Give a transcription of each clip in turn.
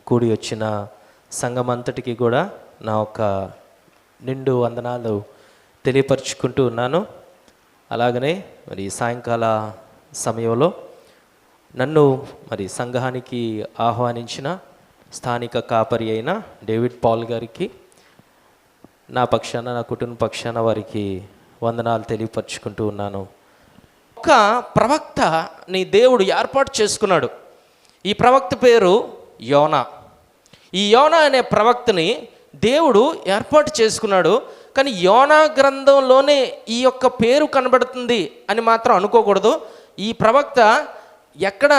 కూడి వచ్చిన సంఘమంతటికి కూడా నా ఒక నిండు వందనాలు తెలియపరుచుకుంటూ ఉన్నాను. అలాగనే మరి సాయంకాల సమయంలో నన్ను మరి సంఘానికి ఆహ్వానించిన స్థానిక కాపరి అయిన డేవిడ్ పాల్ గారికి నా పక్షాన, నా కుటుంబ పక్షాన వారికి వందనాలు తెలియపరుచుకుంటూ ఉన్నాను. ఒక ప్రవక్తని దేవుడు ఏర్పాటు చేసుకున్నాడు. ఈ ప్రవక్త పేరు యోనా. ఈ యోనా అనే ప్రవక్తని దేవుడు ఏర్పాటు చేసుకున్నాడు. కానీ యోనా గ్రంథంలోనే ఈ యొక్క పేరు కనబడుతుంది అని మాత్రం అనుకోకూడదు. ఈ ప్రవక్త ఎక్కడ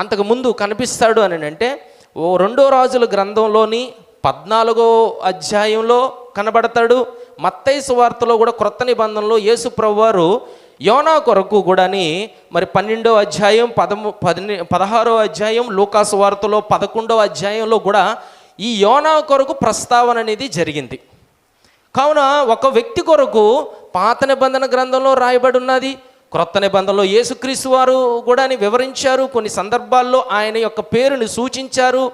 అంతకుముందు కనిపిస్తాడు అని అంటే 2 రాజుల గ్రంథంలోని 14వ అధ్యాయంలో కనబడతాడు. మత్తయి సువార్తలో కూడా క్రొత్త నిబంధనలో యేసు ప్రభువారు యోనా కొరకు కూడాని మరి 12వ అధ్యాయం 16వ అధ్యాయం, లూకా సువార్తలో 11వ అధ్యాయంలో కూడా ఈ యోనా కొరకు ప్రస్తావన అనేది జరిగింది. కావున ఒక వ్యక్తి కొరకు పాత నిబంధన గ్రంథంలో రాయబడి ఉన్నది, క్రొత్త నిబంధనలో యేసుక్రీస్తు వారు కూడా వివరించారు. కొన్ని సందర్భాల్లో ఆయన యొక్క పేరుని సూచించారు,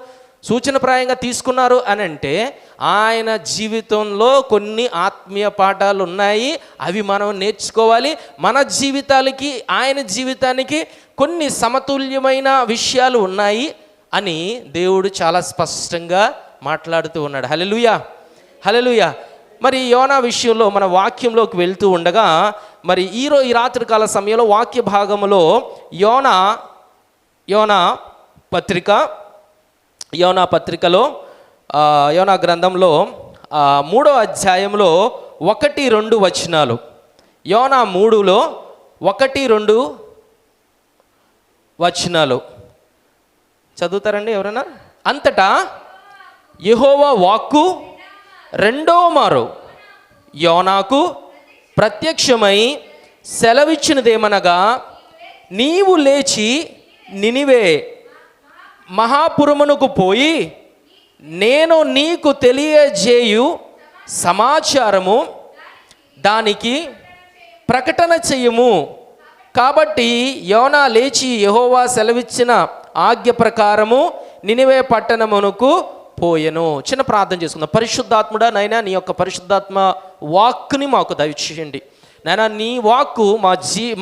సూచనప్రాయంగా తీసుకున్నారు అని అంటే ఆయన జీవితంలో కొన్ని ఆత్మీయ పాఠాలు ఉన్నాయి. అవి మనం నేర్చుకోవాలి. మన జీవితాలకి ఆయన జీవితానికి కొన్ని సమతుల్యమైన విషయాలు ఉన్నాయి అని దేవుడు చాలా స్పష్టంగా మాట్లాడుతూ ఉన్నాడు. హల్లెలూయా, హల్లెలూయా. మరి యోనా విషయంలో మన వాక్యంలోకి వెళ్తూ ఉండగా మరి ఈ రాత్రికాల సమయంలో వాక్య భాగంలో యోనా పత్రికలో యోనా గ్రంథంలో 3వ అధ్యాయంలో 1-2 వచనాలు. యోనా 3లో 1-2 వచనాలు చదువుతారండి ఎవరైనా? అంతటా యెహోవా వాక్కు 2వ మారు యోనాకు ప్రత్యక్షమై సెలవిచ్చినదేమనగా, నీవు లేచి నినివే మహాపురమునకు పోయి నేను నీకు తెలియజేయు సమాచారము దానికి ప్రకటన చెయ్యము. కాబట్టి యోనా లేచి యెహోవా సెలవిచ్చిన ఆజ్ఞ ప్రకారము నినివే పట్టణమునకు పోయెను. చిన్న ప్రార్థన చేసుకుందాం. పరిశుద్ధాత్ముడా, నైనా నీ యొక్క పరిశుద్ధాత్మ వాక్కుని మాకు దయచేయండి. నైనా నీ వాక్కు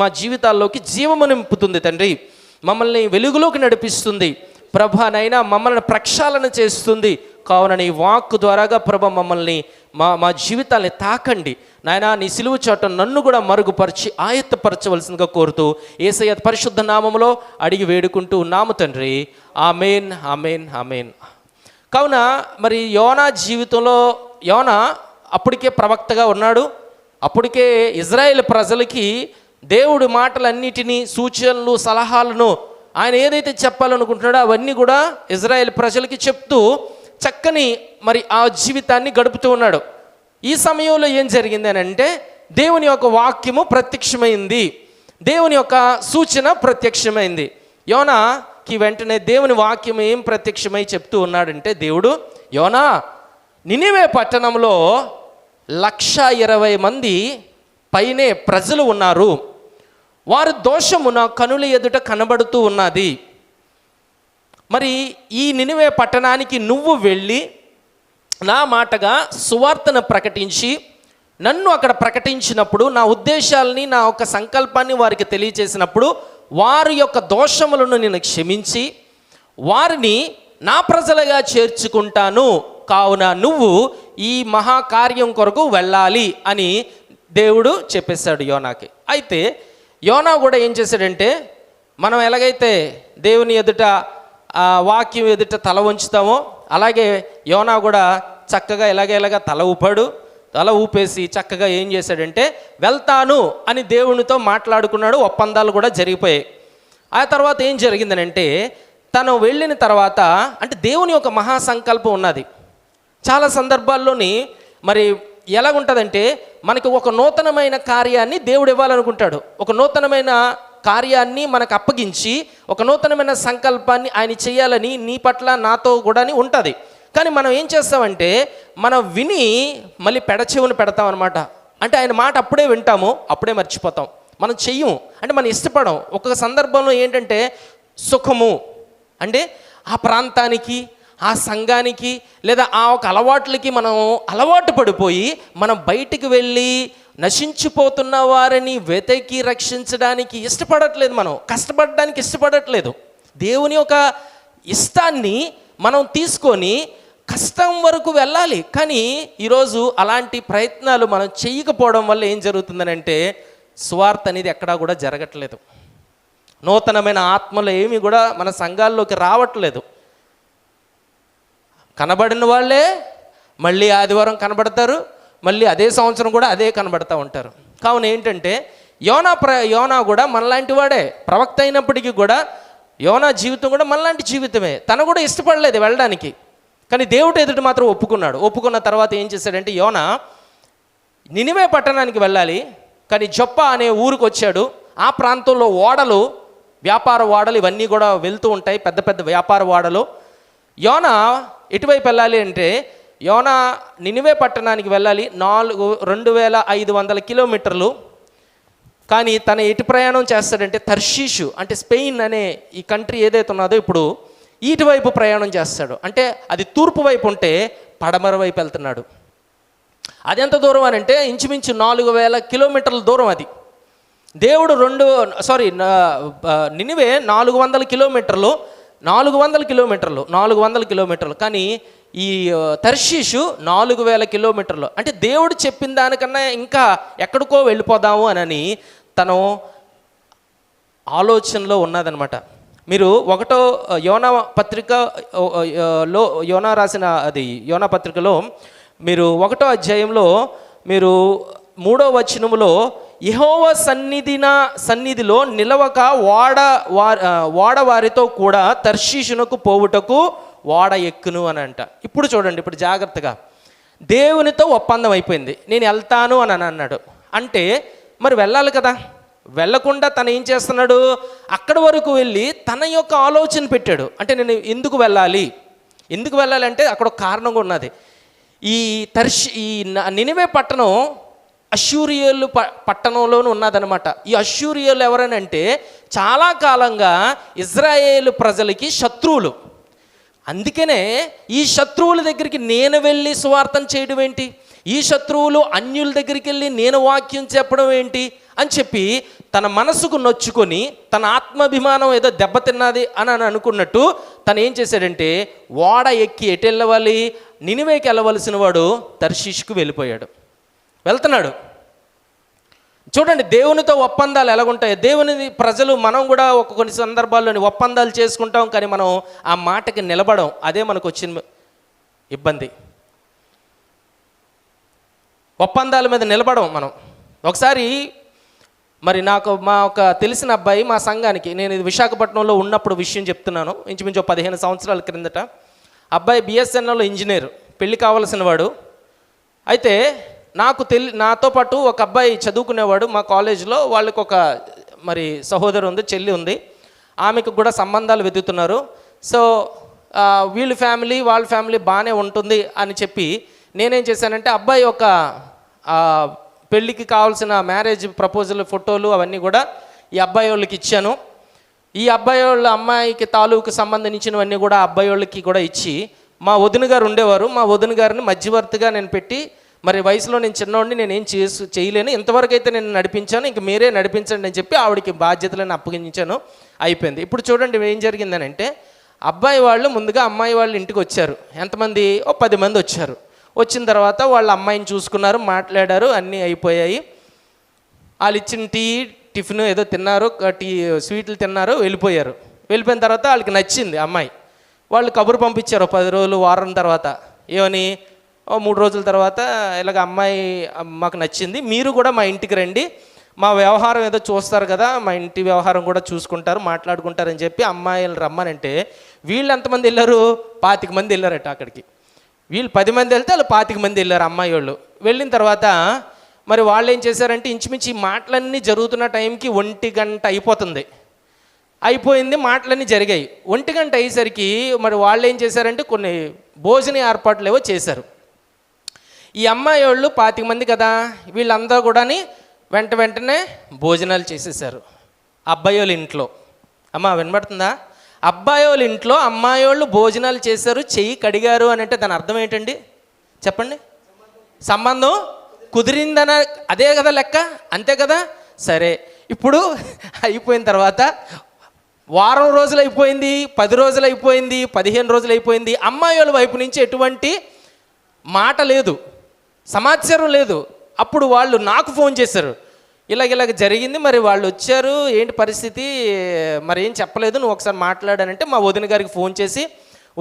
మా జీవితాల్లోకి జీవము నింపుతుంది తండ్రి. మమ్మల్ని వెలుగులోకి నడిపిస్తుంది ప్రభా. నైనా మమ్మల్ని ప్రక్షాళన చేస్తుంది. కావున నీ వాక్కు ద్వారాగా ప్రభ మమ్మల్ని మా జీవితాన్ని తాకండి నాయనా. నీ సిలువ చాట నన్ను కూడా మరుగుపరిచి ఆయత్తపరచవలసిందిగా కోరుతూ యేసయ్య పరిశుద్ధ నామములో అడిగి వేడుకుంటూ ఉన్నాము తండ్రి. ఆమేన్, ఆమేన్, ఆమేన్. కావున మరి యోనా జీవితంలో యోనా అప్పటికే ప్రవక్తగా ఉన్నాడు. అప్పటికే ఇజ్రాయేల్ ప్రజలకి దేవుడి మాటలన్నిటినీ, సూచనలు, సలహాలను ఆయన ఏదైతే చెప్పాలనుకుంటున్నాడో అవన్నీ కూడా ఇజ్రాయేల్ ప్రజలకి చెప్తూ చక్కని మరి ఆ జీవితాన్ని గడుపుతూ ఉన్నాడు. ఈ సమయంలో ఏం జరిగింది అని అంటే దేవుని యొక్క వాక్యము ప్రత్యక్షమైంది, దేవుని యొక్క సూచన ప్రత్యక్షమైంది. యోనాకి వెంటనే దేవుని వాక్యం ఏం ప్రత్యక్షమై చెప్తూ ఉన్నాడంటే, దేవుడు యోనా నినివే పట్టణంలో 120,000 మంది పైనే ప్రజలు ఉన్నారు, వారి దోషము నా కనుల ఎదుట కనబడుతూ ఉన్నది. మరి ఈ నినివే పట్టణానికి నువ్వు వెళ్ళి నా మాటగా సువార్తను ప్రకటించి నన్ను అక్కడ ప్రకటించినప్పుడు, నా ఉద్దేశాలని, నా యొక్క సంకల్పాన్ని వారికి తెలియచేసినప్పుడు వారి యొక్క దోషములను నేను క్షమించి వారిని నా ప్రజలుగా చేర్చుకుంటాను. కావున నువ్వు ఈ మహాకార్యం కొరకు వెళ్ళాలి అని దేవుడు చెప్పేశాడు యోనాకి. అయితే యోనా కూడా ఏం చేశాడంటే, మనం ఎలాగైతే దేవుని ఎదుట వాక్యం ఎదుట తల ఉంచుతామో అలాగే యోనా కూడా చక్కగా ఎలాగ తల ఊపేసి చక్కగా ఏం చేశాడంటే వెళ్తాను అని దేవునితో మాట్లాడుకున్నాడు. ఒప్పందాలు కూడా జరిగిపోయాయి. ఆ తర్వాత ఏం జరిగిందనంటే, తను వెళ్ళిన తర్వాత అంటే దేవుని యొక్క మహాసంకల్పం ఉన్నది. చాలా సందర్భాల్లోని మరి ఎలాగుంటుందంటే, మనకి ఒక నూతనమైన కార్యాన్ని దేవుడు ఇవ్వాలనుకుంటాడు. ఒక నూతనమైన కార్యాన్ని మనకు అప్పగించి ఒక నూతనమైన సంకల్పాన్ని ఆయన చేయాలని నీ పట్ల నాతో కూడా ఉంటుంది. కానీ మనం ఏం చేస్తామంటే, మనం విని మళ్ళీ పెడచెవుని పెడతాం అనమాట. అంటే ఆయన మాట అప్పుడే వింటాము, అప్పుడే మర్చిపోతాం. మనం చెయ్యం, అంటే మనం ఇష్టపడం. ఒక్కొక్క సందర్భంలో ఏంటంటే సుఖము అంటే ఆ ప్రాంతానికి ఆ సంఘానికి లేదా ఆ ఒక అలవాట్లకి మనం అలవాటు పడిపోయి మనం బయటికి వెళ్ళి నశించిపోతున్న వారిని వెతికి రక్షించడానికి ఇష్టపడట్లేదు, మనం కష్టపడడానికి ఇష్టపడట్లేదు. దేవుని యొక్క ఇష్టాన్ని మనం తీసుకొని కష్టం వరకు వెళ్ళాలి. కానీ ఈరోజు అలాంటి ప్రయత్నాలు మనం చేయకపోవడం వల్ల ఏం జరుగుతుందనంటే సువార్త అనేది ఎక్కడా కూడా జరగట్లేదు. నూతనమైన ఆత్మలు ఏమి కూడా మన సంఘాల్లోకి రావట్లేదు. కనబడిన వాళ్ళే మళ్ళీ ఆదివారం కనబడతారు, మళ్ళీ అదే సంవత్సరం కూడా అదే కనబడతా ఉంటారు. కావున ఏంటంటే యోనా కూడా మనలాంటి వాడే, ప్రవక్త అయినప్పటికీ కూడా యోనా జీవితం కూడా మనలాంటి జీవితమే. తను కూడా ఇష్టపడలేదు వెళ్ళడానికి, కానీ దేవుడు ఎదుటి మాత్రం ఒప్పుకున్నాడు. ఒప్పుకున్న తర్వాత ఏం చేశాడంటే యోనా నినివే పట్టణానికి వెళ్ళాలి, కానీ జొప్ప అనే ఊరికి వచ్చాడు. ఆ ప్రాంతంలో ఓడలు, వ్యాపార ఓడలు ఇవన్నీ కూడా వెళ్తూ ఉంటాయి, పెద్ద పెద్ద వ్యాపార ఓడలు. యోనా ఎటువైపు వెళ్ళాలి అంటే యోనా నినివే పట్టణానికి వెళ్ళాలి, 2500 కిలోమీటర్లు. కానీ తన ఎటు ప్రయాణం చేస్తాడంటే తర్షీషు అంటే స్పెయిన్ అనే ఈ కంట్రీ ఏదైతే ఉన్నదో ఇప్పుడు ఇటువైపు ప్రయాణం చేస్తాడు. అంటే అది తూర్పు వైపు ఉంటే పడమర వైపు వెళ్తున్నాడు. అది ఎంత దూరం అని అంటే ఇంచుమించు 4000 కిలోమీటర్ల దూరం అది. దేవుడు నినివే 400 కిలోమీటర్లు, 400 కిలోమీటర్లు. కానీ ఈ తర్షీషు 4000 కిలోమీటర్లు. అంటే దేవుడు చెప్పిన దానికన్నా ఇంకా ఎక్కడికో వెళ్ళిపోదాము అని తను ఆలోచనలో ఉన్నదనమాట. మీరు 1 యోనా పత్రికలో యోనా రాసిన అది యోనా పత్రికలో మీరు 1వ అధ్యాయంలో మీరు 3వ వచనములో యెహోవా సన్నిధిలో నిలవక ఓడ వారితో కూడా తర్షీషునకు పోవుటకు ఓడ ఎక్కును అని అంట. ఇప్పుడు చూడండి, ఇప్పుడు జాగ్రత్తగా, దేవునితో ఒప్పందం అయిపోయింది, నేను వెళ్తాను అని అన్నాడు. అంటే మరి వెళ్ళాలి కదా, వెళ్ళకుండా తను ఏం చేస్తున్నాడు, అక్కడి వరకు వెళ్ళి తన యొక్క ఆలోచన పెట్టాడు. అంటే నేను ఎందుకు వెళ్ళాలి అంటే అక్కడ ఒక కారణం ఉన్నది. ఈ నినివే పట్టణం అష్షూరియులు పట్టణంలోనూ ఉన్నదనమాట. ఈ అష్షూరియులు ఎవరనంటే చాలా కాలంగా ఇజ్రాయేలు ప్రజలకి శత్రువులు. అందుకనే ఈ శత్రువుల దగ్గరికి నేను వెళ్ళి సువార్తను చేయడం ఏంటి, ఈ శత్రువులు అన్యుల దగ్గరికి వెళ్ళి నేను వాక్యం చెప్పడం ఏంటి అని చెప్పి తన మనసుకు నొచ్చుకొని తన ఆత్మాభిమానం ఏదో దెబ్బతిన్నది అని అనుకున్నట్టు తను ఏం చేశాడంటే ఓడ ఎక్కి ఎటు వెళ్ళవాలి, నినివేకి వెళ్ళవలసిన వాడు తర్షీషుకు వెళ్తున్నాడు. చూడండి దేవునితో ఒప్పందాలు ఎలాగుంటాయి. దేవుని ప్రజలు మనం కూడా కొన్ని సందర్భాల్లోని ఒప్పందాలు చేసుకుంటాం, కానీ మనం ఆ మాటకి నిలబడం. అదే మనకు వచ్చిన ఇబ్బంది. ఒప్పందాల మీద నిలబడం మనం. ఒకసారి మరి నాకు మా ఒక తెలిసిన అబ్బాయి మా సంఘానికి, నేను ఇది విశాఖపట్నంలో ఉన్నప్పుడు విషయం చెప్తున్నాను, ఇంచుమించు 15 సంవత్సరాల క్రిందట. అబ్బాయి బిఎస్ఎన్ఎల్లో ఇంజనీర్, పెళ్ళి కావాల్సిన వాడు. అయితే నాతో పాటు ఒక అబ్బాయి చదువుకునేవాడు మా కాలేజీలో. వాళ్ళకి ఒక మరి సహోదరు ఉంది, చెల్లి ఉంది, ఆమెకు కూడా సంబంధాలు వెతుకుతున్నారు. సో వాళ్ళ ఫ్యామిలీ బాగానే ఉంటుంది అని చెప్పి నేనేం చేశానంటే అబ్బాయి ఒక పెళ్ళికి కావాల్సిన మ్యారేజ్ ప్రపోజల్ ఫోటోలు అవన్నీ కూడా ఈ అబ్బాయి వాళ్ళకి ఇచ్చాను. ఈ అబ్బాయి వాళ్ళ అమ్మాయికి తాలూకు సంబంధించినవన్నీ కూడా అబ్బాయి వాళ్ళకి కూడా ఇచ్చి, మా వదిన గారు ఉండేవారు, మా వదిన గారిని మధ్యవర్తిగా నేను పెట్టి, మరి వయసులో నేను చిన్నవాడిని, నేనేం చేయలేను, ఇంతవరకు అయితే నేను నడిపించాను, ఇంక మీరే నడిపించండి అని చెప్పి ఆవిడకి బాధ్యతలను అప్పగించాను. అయిపోయింది. ఇప్పుడు చూడండి ఏం జరిగిందనంటే అబ్బాయి వాళ్ళు ముందుగా అమ్మాయి వాళ్ళు ఇంటికి వచ్చారు. ఎంతమంది? 10 మంది వచ్చారు. వచ్చిన తర్వాత వాళ్ళ అమ్మాయిని చూసుకున్నారు, మాట్లాడారు, అన్నీ అయిపోయాయి. వాళ్ళు ఇచ్చిన టిఫిన్ ఏదో తిన్నారు, స్వీట్లు తిన్నారు, వెళ్ళిపోయిన తర్వాత వాళ్ళకి నచ్చింది అమ్మాయి. వాళ్ళు కబురు పంపించారు 10 రోజులు వారం తర్వాత. ఏమని? 3 రోజుల తర్వాత ఇలాగ అమ్మాయి మాకు నచ్చింది, మీరు కూడా మా ఇంటికి రండి, మా వ్యవహారం ఏదో చూస్తారు కదా, మా ఇంటి వ్యవహారం కూడా చూసుకుంటారు, మాట్లాడుకుంటారని చెప్పి అమ్మాయిలు రమ్మనంటే వీళ్ళు ఎంతమంది వెళ్ళారు? 25 మంది వెళ్ళారట అక్కడికి. వీళ్ళు 10 మంది వెళ్తే వాళ్ళు 25 మంది వెళ్ళారు అమ్మాయి వాళ్ళు. వెళ్ళిన తర్వాత మరి వాళ్ళు ఏం చేశారంటే ఇంచుమించి మాటలన్నీ జరుగుతున్న టైంకి 1 గంట అయిపోయింది, మాటలన్నీ జరిగాయి. 1 గంట అయ్యేసరికి మరి వాళ్ళు ఏం చేశారంటే కొన్ని భోజన ఏర్పాట్లు ఏవో చేశారు. ఈ అమ్మాయి వాళ్ళు 25 మంది కదా, వీళ్ళందరూ కూడా వెంటనే భోజనాలు చేసేసారు అబ్బాయి వాళ్ళ ఇంట్లో. అమ్మ వినబడుతుందా? అబ్బాయి వాళ్ళ ఇంట్లో అమ్మాయి వాళ్ళు భోజనాలు చేశారు, చెయ్యి కడిగారు అని అంటే దాని అర్థం ఏంటండి చెప్పండి? సంబంధం కుదిరిందన అదే కదా లెక్క, అంతే కదా? సరే, ఇప్పుడు అయిపోయిన తర్వాత వారం రోజులు అయిపోయింది, 10 రోజులు అయిపోయింది, 15 రోజులు అయిపోయింది, అమ్మాయి వాళ్ళ వైపు నుంచి ఎటువంటి మాట లేదు, సమాచారం లేదు. అప్పుడు వాళ్ళు నాకు ఫోన్ చేశారు, ఇలాగ జరిగింది, మరి వాళ్ళు వచ్చారు, ఏంటి పరిస్థితి, మరి ఏం చెప్పలేదు, నువ్వు ఒకసారి మాట్లాడానంటే మా వదిన గారికి ఫోన్ చేసి,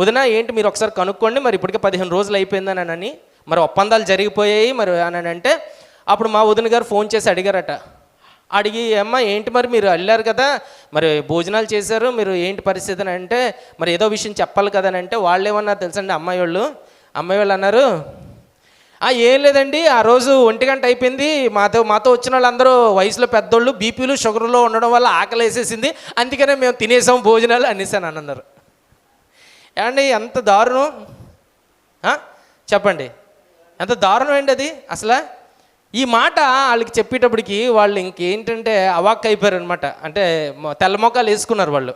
వదిన ఏంటి మీరు ఒకసారి కనుక్కోండి, మరి ఇప్పటికే 15 రోజులు అయిపోయిందని అని, మరి ఒప్పందాలు జరిగిపోయాయి మరి అని అంటే, అప్పుడు మా వదిన గారు ఫోన్ చేసి అడిగారట. అడిగి అమ్మ ఏంటి మరి మీరు వెళ్ళారు కదా, మరి భోజనాలు చేశారు, మీరు ఏంటి పరిస్థితి అని అంటే, మరి ఏదో విషయం చెప్పాలి కదా అని అంటే, వాళ్ళు ఏమన్నారు తెలుసండి, అమ్మాయి వాళ్ళు అన్నారు, ఏం లేదండి, ఆ రోజు 1 గంట అయిపోయింది, మాతో వచ్చిన వాళ్ళందరూ వయసులో పెద్దోళ్ళు, బీపీలు షుగర్లో ఉండడం వల్ల ఆకలి వేసేసింది, అందుకనే మేము తినేసాం భోజనాలు అనేసాను అని అన్నారు. ఏమండి ఎంత దారుణం చెప్పండి, ఎంత దారుణం అండి అది అసలు. ఈ మాట వాళ్ళకి చెప్పేటప్పటికి వాళ్ళు ఇంకేంటంటే అవాక్ అయిపోయారు అనమాట. అంటే తెల్లమొకాలు వేసుకున్నారు వాళ్ళు.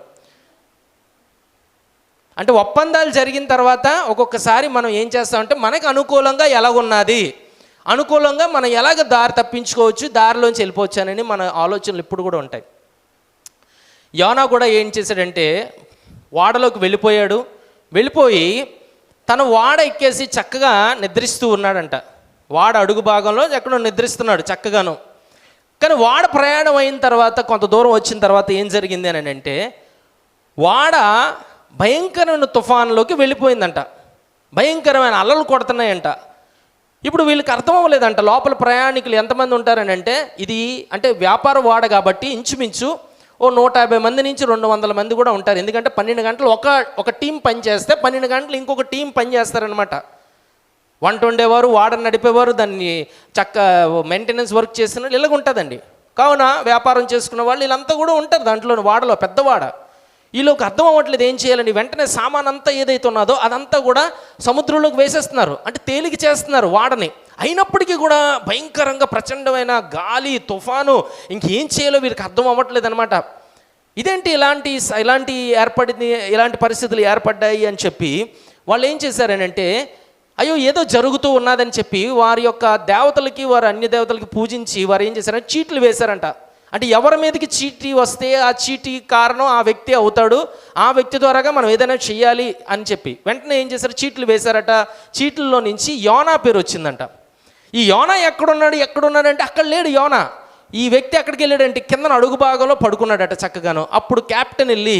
అంటే ఒప్పందాలు జరిగిన తర్వాత ఒక్కొక్కసారి మనం ఏం చేస్తామంటే మనకు అనుకూలంగా ఎలాగున్నది, అనుకూలంగా మనం ఎలాగ దారి తప్పించుకోవచ్చు, దారిలోంచి వెళ్ళిపోవచ్చు అని మన ఆలోచనలు ఇప్పుడు కూడా ఉంటాయి. యోనా కూడా ఏం చేశాడంటే వాడలోకి వెళ్ళిపోయి తన వాడ ఎక్కేసి చక్కగా నిద్రిస్తూ ఉన్నాడంట. వాడ అడుగు భాగంలో ఎక్కడో నిద్రిస్తున్నాడు చక్కగాను. కానీ వాడ ప్రయాణం అయిన తర్వాత కొంత దూరం వచ్చిన తర్వాత ఏం జరిగింది అని అంటే, వాడ భయంకరమైన తుఫాన్లోకి వెళ్ళిపోయిందంట. భయంకరమైన అలలు కొడుతున్నాయంట. ఇప్పుడు వీళ్ళకి అర్థం అవ్వలేదంట లోపల ప్రయాణికులు ఎంతమంది ఉంటారని అంటే, ఇది అంటే వ్యాపార వాడ కాబట్టి ఇంచుమించు 150 మంది నుంచి 200 మంది కూడా ఉంటారు. ఎందుకంటే 12 గంటలు ఒక టీం పని చేస్తే 12 గంటలు ఇంకొక టీం పని చేస్తారనమాట. వంట వండేవారు, వాడని నడిపేవారు, దాన్ని మెయింటెనెన్స్ వర్క్ చేసిన ఇలాగ ఉంటుందండి. కావున వ్యాపారం చేసుకున్న వాళ్ళు వీళ్ళంతా కూడా ఉంటారు దాంట్లో, వాడలో పెద్దవాడ. వీళ్ళకి అర్థం అవ్వట్లేదు ఏం చేయాలని. వెంటనే సామాన్ అంతా ఏదైతే ఉన్నదో అదంతా కూడా సముద్రంలోకి వేసేస్తున్నారు, అంటే తేలిక చేస్తున్నారు వాడని. అయినప్పటికీ కూడా భయంకరంగా ప్రచండమైన గాలి, తుఫాను, ఇంకేం చేయాలో వీరికి అర్థం అవ్వట్లేదు అనమాట. ఇదేంటి ఇలాంటి పరిస్థితులు ఏర్పడ్డాయి అని చెప్పి వాళ్ళు ఏం చేశారనంటే, అయ్యో ఏదో జరుగుతూ ఉన్నదని చెప్పి వారి యొక్క దేవతలకి, వారి అన్య దేవతలకి పూజించి వారు ఏం చేశారంటే చీట్లు వేశారంట. అంటే ఎవరి మీదకి చీటీ వస్తే ఆ చీటీ కారణం ఆ వ్యక్తి అవుతాడు, ఆ వ్యక్తి ద్వారాగా మనం ఏదైనా చెయ్యాలి అని చెప్పి వెంటనే ఏం చేశారు, చీట్లు వేశారట. చీట్లలో నుంచి యోనా పేరు వచ్చిందంట. ఈ యోనా ఎక్కడున్నాడంటే అక్కడ లేడు యోనా. ఈ వ్యక్తి ఎక్కడికి వెళ్ళాడంటే కింద అడుగు భాగంలో పడుకున్నాడట చక్కగాను. అప్పుడు క్యాప్టెన్ వెళ్ళి,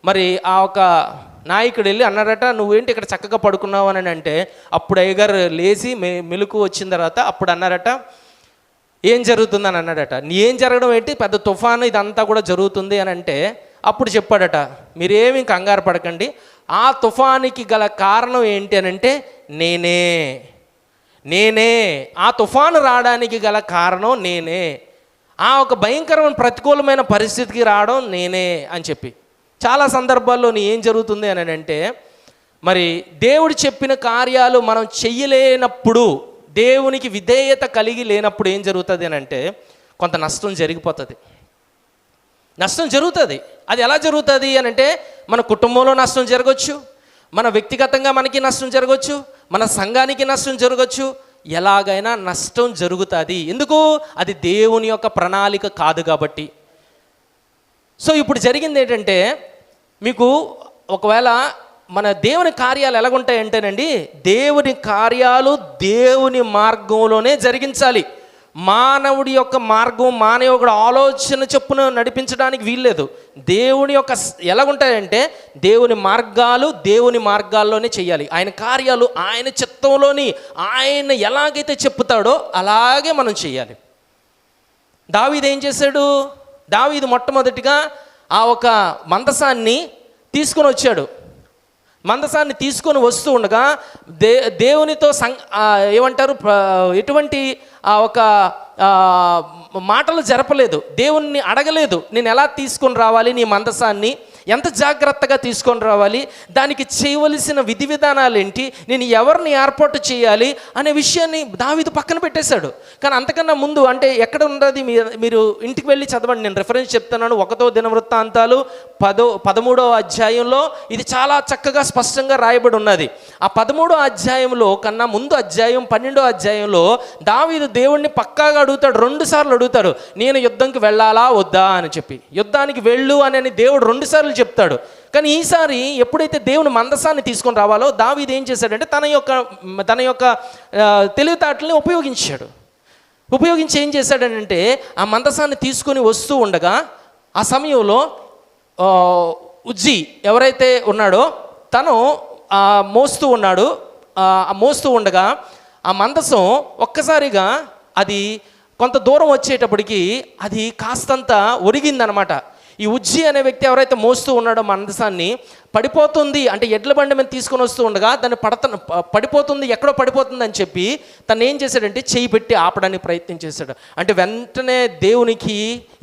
మరి ఆ ఒక నాయకుడు వెళ్ళి అన్నాడట, నువ్వేంటి ఇక్కడ చక్కగా పడుకున్నావు అని అంటే, అప్పుడు అయ్యగారు లేచి మెలకు వచ్చిన తర్వాత అప్పుడు అన్నారట, ఏం జరుగుతుందని అన్నాడట. ఏం జరగడం ఏంటి, పెద్ద తుఫాను ఇదంతా కూడా జరుగుతుంది అని అంటే, అప్పుడు చెప్పాడట, మీరేమి కంగారు పడకండి, ఆ తుఫానికి గల కారణం ఏంటి అని అంటే నేనే ఆ తుఫాను రావడానికి గల కారణం నేనే, ఆ ఒక భయంకరమైన ప్రతికూలమైన పరిస్థితికి రావడం నేనే అని చెప్పి. చాలా సందర్భాల్లో ఏం జరుగుతుంది అని అంటే, మరి దేవుడు చెప్పిన కార్యాలు మనం చెయ్యలేనప్పుడు, దేవునికి విధేయత కలిగి లేనప్పుడు ఏం జరుగుతుంది అని అంటే, కొంత నష్టం జరిగిపోతుంది. నష్టం జరుగుతుంది. అది ఎలా జరుగుతుంది అని అంటే, మన కుటుంబంలో నష్టం జరగవచ్చు, మన వ్యక్తిగతంగా మనకి నష్టం జరగవచ్చు, మన సంఘానికి నష్టం జరగవచ్చు, ఎలాగైనా నష్టం జరుగుతుంది. ఎందుకు? అది దేవుని యొక్క ప్రణాళిక కాదు కాబట్టి. సో ఇప్పుడు జరిగింది ఏంటంటే, మీకు ఒకవేళ మన దేవుని కార్యాలు ఎలాగుంటాయంటేనండి, దేవుని కార్యాలు దేవుని మార్గంలోనే జరిగించాలి. మానవుడి యొక్క మార్గం, మానవుడి ఆలోచన చొప్పున నడిపించడానికి వీల్లేదు. దేవుని యొక్క ఎలాగుంటాయంటే, దేవుని మార్గాల్లోనే చేయాలి. ఆయన కార్యాలు ఆయన చిత్తంలోని ఆయన ఎలాగైతే చెప్తాడో అలాగే మనం చేయాలి. దావీదు ఏం చేశాడు? దావీదు మొట్టమొదటిగా ఆ ఒక మందసాన్ని తీసుకొని వచ్చాడు. మందసాన్ని తీసుకొని వస్తూ ఉండగా దేవునితో ఏమంటారు, ఎటువంటి ఒక మాటలు జరపలేదు, దేవుణ్ణి అడగలేదు, నేను ఎలా తీసుకొని రావాలి నీ మందసాన్ని, ఎంత జాగ్రత్తగా తీసుకొని రావాలి, దానికి చేయవలసిన విధి విధానాలు ఏంటి, నేను ఎవరిని ఏర్పాటు చేయాలి అనే విషయాన్ని దావీదు పక్కన పెట్టేశాడు. కానీ అంతకన్నా ముందు అంటే ఎక్కడ ఉన్నది మీరు ఇంటికి వెళ్ళి చదవండి, నేను రిఫరెన్స్ చెప్తున్నాను. 1వ దినవృత్తాంతాలు 13వ అధ్యాయంలో ఇది చాలా చక్కగా స్పష్టంగా రాయబడి ఉన్నది. ఆ 13వ అధ్యాయంలో కన్నా ముందు అధ్యాయం 12వ అధ్యాయంలో దావీదు దేవుణ్ణి పక్కాగా అడుగుతాడు, 2 సార్లు అడుగుతాడు, నేను యుద్ధంకి వెళ్ళాలా వద్దా అని చెప్పి. యుద్ధానికి వెళ్ళు అని దేవుడు 2 సార్లు చెప్తాడు. కానీ ఈసారి ఎప్పుడైతే దేవుని మందసాన్ని తీసుకొని రావాలో దావీదు ఏం చేశాడంటే తన యొక్క తెలివితేటల్ని ఉపయోగించి ఏం చేశాడంటే ఆ మందసాన్ని తీసుకొని వస్తూ ఉండగా ఆ సమయంలో ఉజ్జీ ఎవరైతే ఉన్నాడో తను మోస్తూ ఉండగా ఆ మందసం ఒక్కసారిగా అది కొంత దూరం వచ్చేటప్పటికి అది కాస్తంత ఒరిగిందనమాట. ఈ ఉజ్జి అనే వ్యక్తి ఎవరైతే మోస్తూ ఉన్నాడో మందసాన్ని, పడిపోతుంది అంటే ఎడ్ల బండి మీద తీసుకొని వస్తూ ఉండగా దాన్ని పడిపోతుంది, ఎక్కడో పడిపోతుంది అని చెప్పి తను ఏం చేశాడంటే చెయ్యి పెట్టి ఆపడానికి ప్రయత్నం చేశాడు. అంటే వెంటనే దేవునికి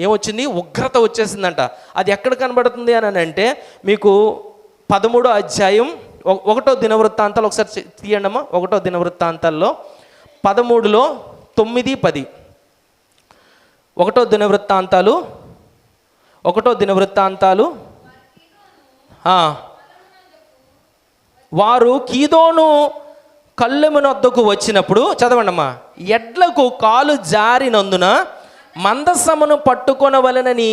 ఏమొచ్చింది, ఉగ్రత వచ్చేసిందంట. అది ఎక్కడ కనబడుతుంది అని అంటే మీకు 13వ అధ్యాయం 1వ దినవృత్తాంతాలు ఒకసారి తీయండమ్మా. 1వ దినవృత్తాంతాల్లో 13లో 9, 10. 1వ దినవృత్తాంతాలు వారు కీదోను కళ్ళెమునొద్దకు వచ్చినప్పుడు చదవండమ్మా. ఎడ్లకు కాలు జారినందున మందసమును పట్టుకొనవలెనని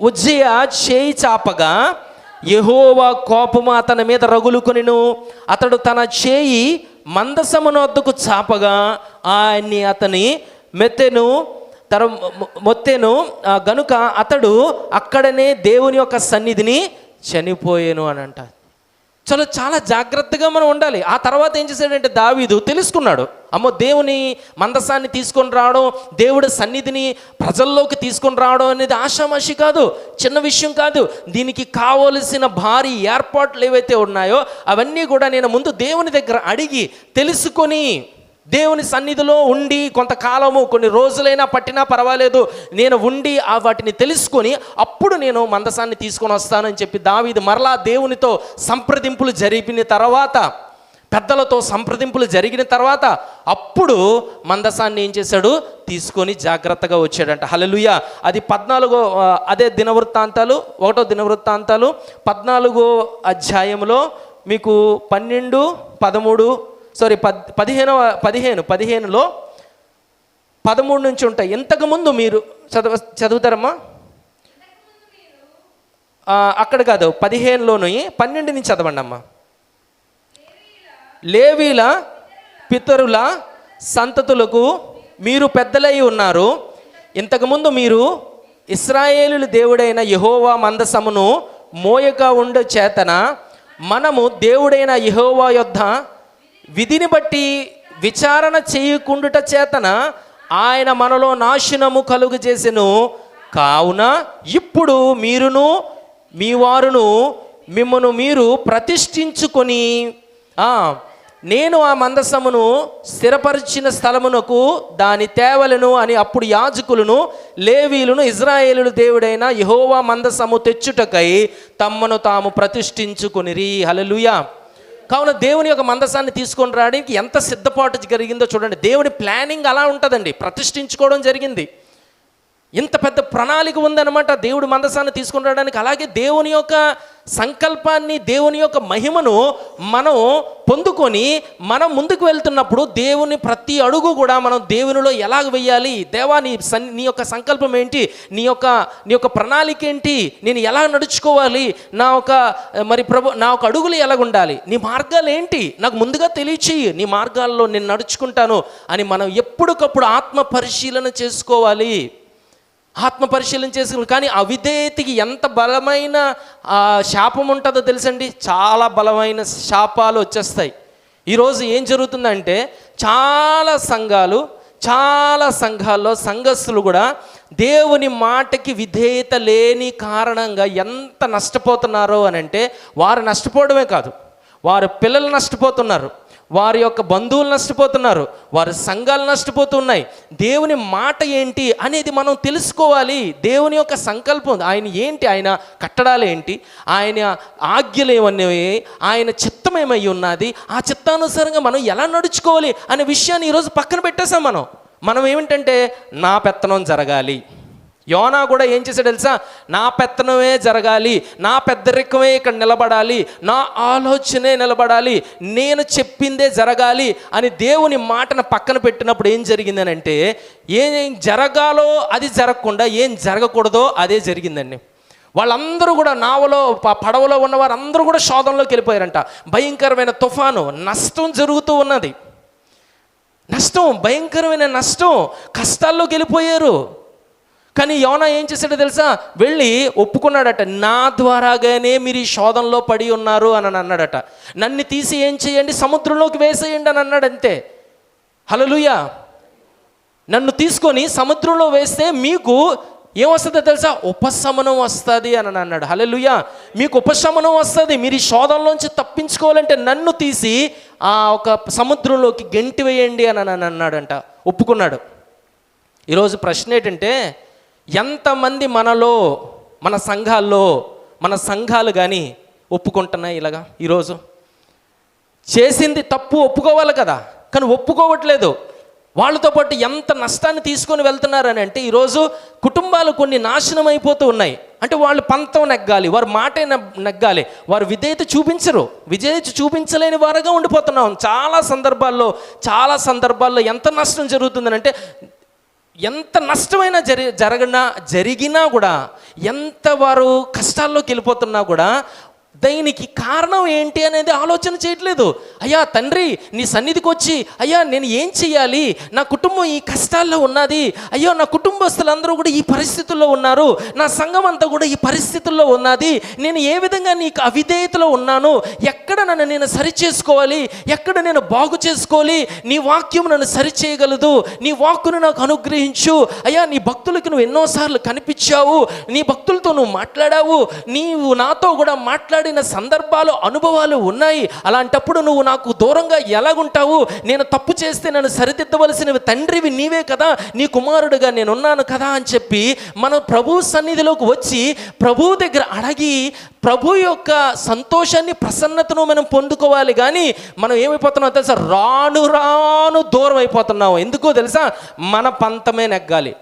ఉజ్జియా చేయి చాపగా యెహోవా కోపము అతని మీద రగులుకొనెను. అతడు తన చేయి మందసమునొద్దకు చాపగా ఆయన్ని అతని మొత్తెను గనుక అతడు అక్కడనే దేవుని యొక్క సన్నిధిని చనిపోయాను అని అంట. చాలా జాగ్రత్తగా మనం ఉండాలి. ఆ తర్వాత ఏం చేశాడంటే దావీదు తెలుసుకున్నాడు, అమ్మో దేవుని మందసాన్ని తీసుకొని రావడం, దేవుడి సన్నిధిని ప్రజల్లోకి తీసుకొని రావడం అనేది ఆషామాషి కాదు, చిన్న విషయం కాదు. దీనికి కావలసిన భారీ ఏర్పాట్లు ఏవైతే ఉన్నాయో అవన్నీ కూడా నేను ముందు దేవుని దగ్గర అడిగి తెలుసుకొని దేవుని సన్నిధిలో ఉండి కొంతకాలము కొన్ని రోజులైనా పట్టినా పర్వాలేదు, నేను ఉండి వాటిని తెలుసుకొని అప్పుడు నేను మందసాన్ని తీసుకొని వస్తానని చెప్పి దావీదు మరలా దేవునితో సంప్రదింపులు జరిపిన తర్వాత, పెద్దలతో సంప్రదింపులు జరిగిన తర్వాత అప్పుడు మందసాన్ని ఏం చేశాడు, తీసుకొని జాగ్రత్తగా వచ్చాడంట. హల్లెలూయా. అది 14 అదే దినవృత్తాంతాలు 1వ దినవృత్తాంతాలు 14వ అధ్యాయంలో మీకు 12, 13 15లో 13 నుంచి ఉంటాయి. ఇంతకుముందు మీరు చదువుతారమ్మా, అక్కడ కాదు 15లోని 12 నుంచి చదవండి అమ్మా. లేవీల పితరుల సంతతులకు మీరు పెద్దలై ఉన్నారు. ఇంతకుముందు మీరు ఇశ్రాయేలు దేవుడైన యెహోవా మందసమును మోయక ఉండే చేతన మనము దేవుడైన యెహోవా యొద్ద విధిని బట్టి విచారణ చేయకుండుట చేతన ఆయన మనలో నాశనము కలుగు చేసెను. కావున ఇప్పుడు మీరును మీ వారును మిమ్మను మీరు ప్రతిష్ఠించుకొని నేను ఆ మందసమును స్థిరపరిచిన స్థలమునకు దాని తేవలను అని అప్పుడు యాజకులను లేవీలను ఇశ్రాయేలు దేవుడైన యెహోవా మందసము తెచ్చుటకై తమ్మను తాము ప్రతిష్ఠించుకొనిరి. హల్లెలూయా. కావున దేవుని యొక్క మందసాన్ని తీసుకొని రావడానికి ఎంత సిద్ధపాటు జరిగిందో చూడండి. దేవుని ప్లానింగ్ అలా ఉంటుందండి, ప్రతిష్ఠించుకోవడం జరిగింది. ఇంత పెద్ద ప్రణాళిక ఉందన్నమాట దేవుడు మందసాన్ని తీసుకొని రావడానికి. అలాగే దేవుని యొక్క సంకల్పాన్ని, దేవుని యొక్క మహిమను మనం పొందుకొని మనం ముందుకు వెళ్తున్నప్పుడు దేవుని ప్రతి అడుగు కూడా మనం దేవునిలో ఎలాగ వెయ్యాలి, దేవా నీ యొక్క సంకల్పం ఏంటి, నీ యొక్క ప్రణాళిక ఏంటి, నేను ఎలా నడుచుకోవాలి, నా ఒక అడుగులు ఎలాగ ఉండాలి, నీ మార్గాలు ఏంటి నాకు ముందుగా తెలియచేయి, నీ మార్గాల్లో నేను నడుచుకుంటాను అని మనం ఎప్పటికప్పుడు ఆత్మ పరిశీలన చేసుకోవాలి. కానీ అవిధేయతకి ఎంత బలమైన శాపం ఉంటుందో తెలుసండి. చాలా బలమైన శాపాలు వచ్చేస్తాయి. ఈరోజు ఏం జరుగుతుందంటే చాలా సంఘాల్లో సంఘస్థులు కూడా దేవుని మాటకి విధేయత లేని కారణంగా ఎంత నష్టపోతున్నారో అని అంటే, వారు నష్టపోవడమే కాదు, వారి పిల్లలు నష్టపోతున్నారు, వారి యొక్క బంధువులు నష్టపోతున్నారు, వారి సంఘాలు నష్టపోతున్నాయి. దేవుని మాట ఏంటి అనేది మనం తెలుసుకోవాలి. దేవుని యొక్క సంకల్పం ఆయన ఏంటి, ఆయన కట్టడాలు ఏంటి, ఆయన ఆజ్ఞలు ఏమన్నవి, ఆయన చిత్తం ఏమై ఉన్నది, ఆ చిత్తానుసారంగా మనం ఎలా నడుచుకోవాలి అనే విషయాన్ని ఈరోజు పక్కన పెట్టేసాం. మనం ఏమిటంటే నా పెత్తనం జరగాలి. యోనా కూడా ఏం చేశాడు తెలుసా? నా పెత్తనమే జరగాలి, నా పెద్దరికమే ఇక్కడ నిలబడాలి, నా ఆలోచనే నిలబడాలి, నేను చెప్పిందే జరగాలి అని దేవుని మాటను పక్కన పెట్టినప్పుడు ఏం జరిగిందని అంటే, ఏం జరగాలో అది జరగకుండా ఏం జరగకూడదో అదే జరిగిందండి. వాళ్ళందరూ కూడా నావలో పడవలో ఉన్నవారు అందరూ కూడా శోధనలోకి వెళ్ళిపోయారంట. భయంకరమైన తుఫాను, నష్టం జరుగుతూ ఉన్నది. నష్టం, భయంకరమైన నష్టం, కష్టాల్లోకి వెళ్ళిపోయారు. కానీ యోనా ఏం చేశాడో తెలుసా? వెళ్ళి ఒప్పుకున్నాడట, నా ద్వారాగానే మీరు ఈ శోధనలో పడి ఉన్నారు అని అన్నాడట. నన్ను తీసి ఏం చేయండి, సముద్రంలోకి వేసేయండి అని అన్నాడు. అంతే. హల్లెలూయా. నన్ను తీసుకొని సముద్రంలో వేస్తే మీకు ఏమొస్తుందో తెలుసా? ఉపశమనం వస్తుంది అని అన్నాడు. హల్లెలూయా. మీకు ఉపశమనం వస్తుంది. మీరు ఈ శోధనలోంచి తప్పించుకోవాలంటే నన్ను తీసి ఆ ఒక సముద్రంలోకి గెంటి వేయండి అని అన్నాడంట. ఒప్పుకున్నాడు. ఈరోజు ప్రశ్న ఏంటంటే, ఎంతమంది మనలో, మన సంఘాలు కానీ ఒప్పుకుంటున్నాయి ఇలాగా? ఈరోజు చేసింది తప్పు ఒప్పుకోవాలి కదా, కానీ ఒప్పుకోవట్లేదు. వాళ్ళతో పాటు ఎంత నష్టాన్ని తీసుకొని వెళ్తున్నారని అంటే, ఈరోజు కుటుంబాలు కొన్ని నాశనం అయిపోతూ ఉన్నాయి. అంటే వాళ్ళు పంతం నెగ్గాలి, వారి మాటే నెగ్గాలి, వారు విధేయత చూపించరు. విధేయత చూపించలేని వారుగా ఉండిపోతున్నాం. చాలా సందర్భాల్లో ఎంత నష్టం జరుగుతుందని అంటే, ఎంత నష్టమైనా జరిగినా కూడా, ఎంత వారు కష్టాల్లోకి వెళ్ళిపోతున్నా కూడా దీనికి కారణం ఏంటి అనేది ఆలోచన చేయట్లేదు. అయ్యా తండ్రి, నీ సన్నిధికి వచ్చి, అయ్యా నేను ఏం చెయ్యాలి, నా కుటుంబం ఈ కష్టాల్లో ఉన్నది, అయ్యో నా కుటుంబస్తులందరూ కూడా ఈ పరిస్థితుల్లో ఉన్నారు, నా సంఘం అంతా కూడా ఈ పరిస్థితుల్లో ఉన్నది, నేను ఏ విధంగా నీకు అవిధేయతలో ఉన్నాను, ఎక్కడ నన్ను నేను సరిచేసుకోవాలి, ఎక్కడ నేను బాగు చేసుకోవాలి, నీ వాక్యం నన్ను సరిచేయగలదు, నీ వాక్కును నాకు అనుగ్రహించు. అయ్యా నీ భక్తులకు నువ్వు ఎన్నోసార్లు కనిపించావు, నీ భక్తులతో నువ్వు మాట్లాడావు, నీవు నాతో కూడా మాట్లాడిన సందర్భాలు, అనుభవాలు ఉన్నాయి. అలాంటప్పుడు నువ్వు నాకు దూరంగా ఎలాగుంటావు? నేను తప్పు చేస్తే నన్ను సరిదిద్దవలసినవి తండ్రివి నీవే కదా, నీ కుమారుడుగా నేనున్నాను కదా అని చెప్పి మనం ప్రభు సన్నిధిలోకి వచ్చి ప్రభు దగ్గర అడిగి ప్రభు యొక్క సంతోషాన్ని, ప్రసన్నతను మనం పొందుకోవాలి. కానీ మనం ఏమైపోతున్నామో తెలుసా? రాను దూరం అయిపోతున్నాము. ఎందుకో తెలుసా? మన పంతమే నెగ్గాలి.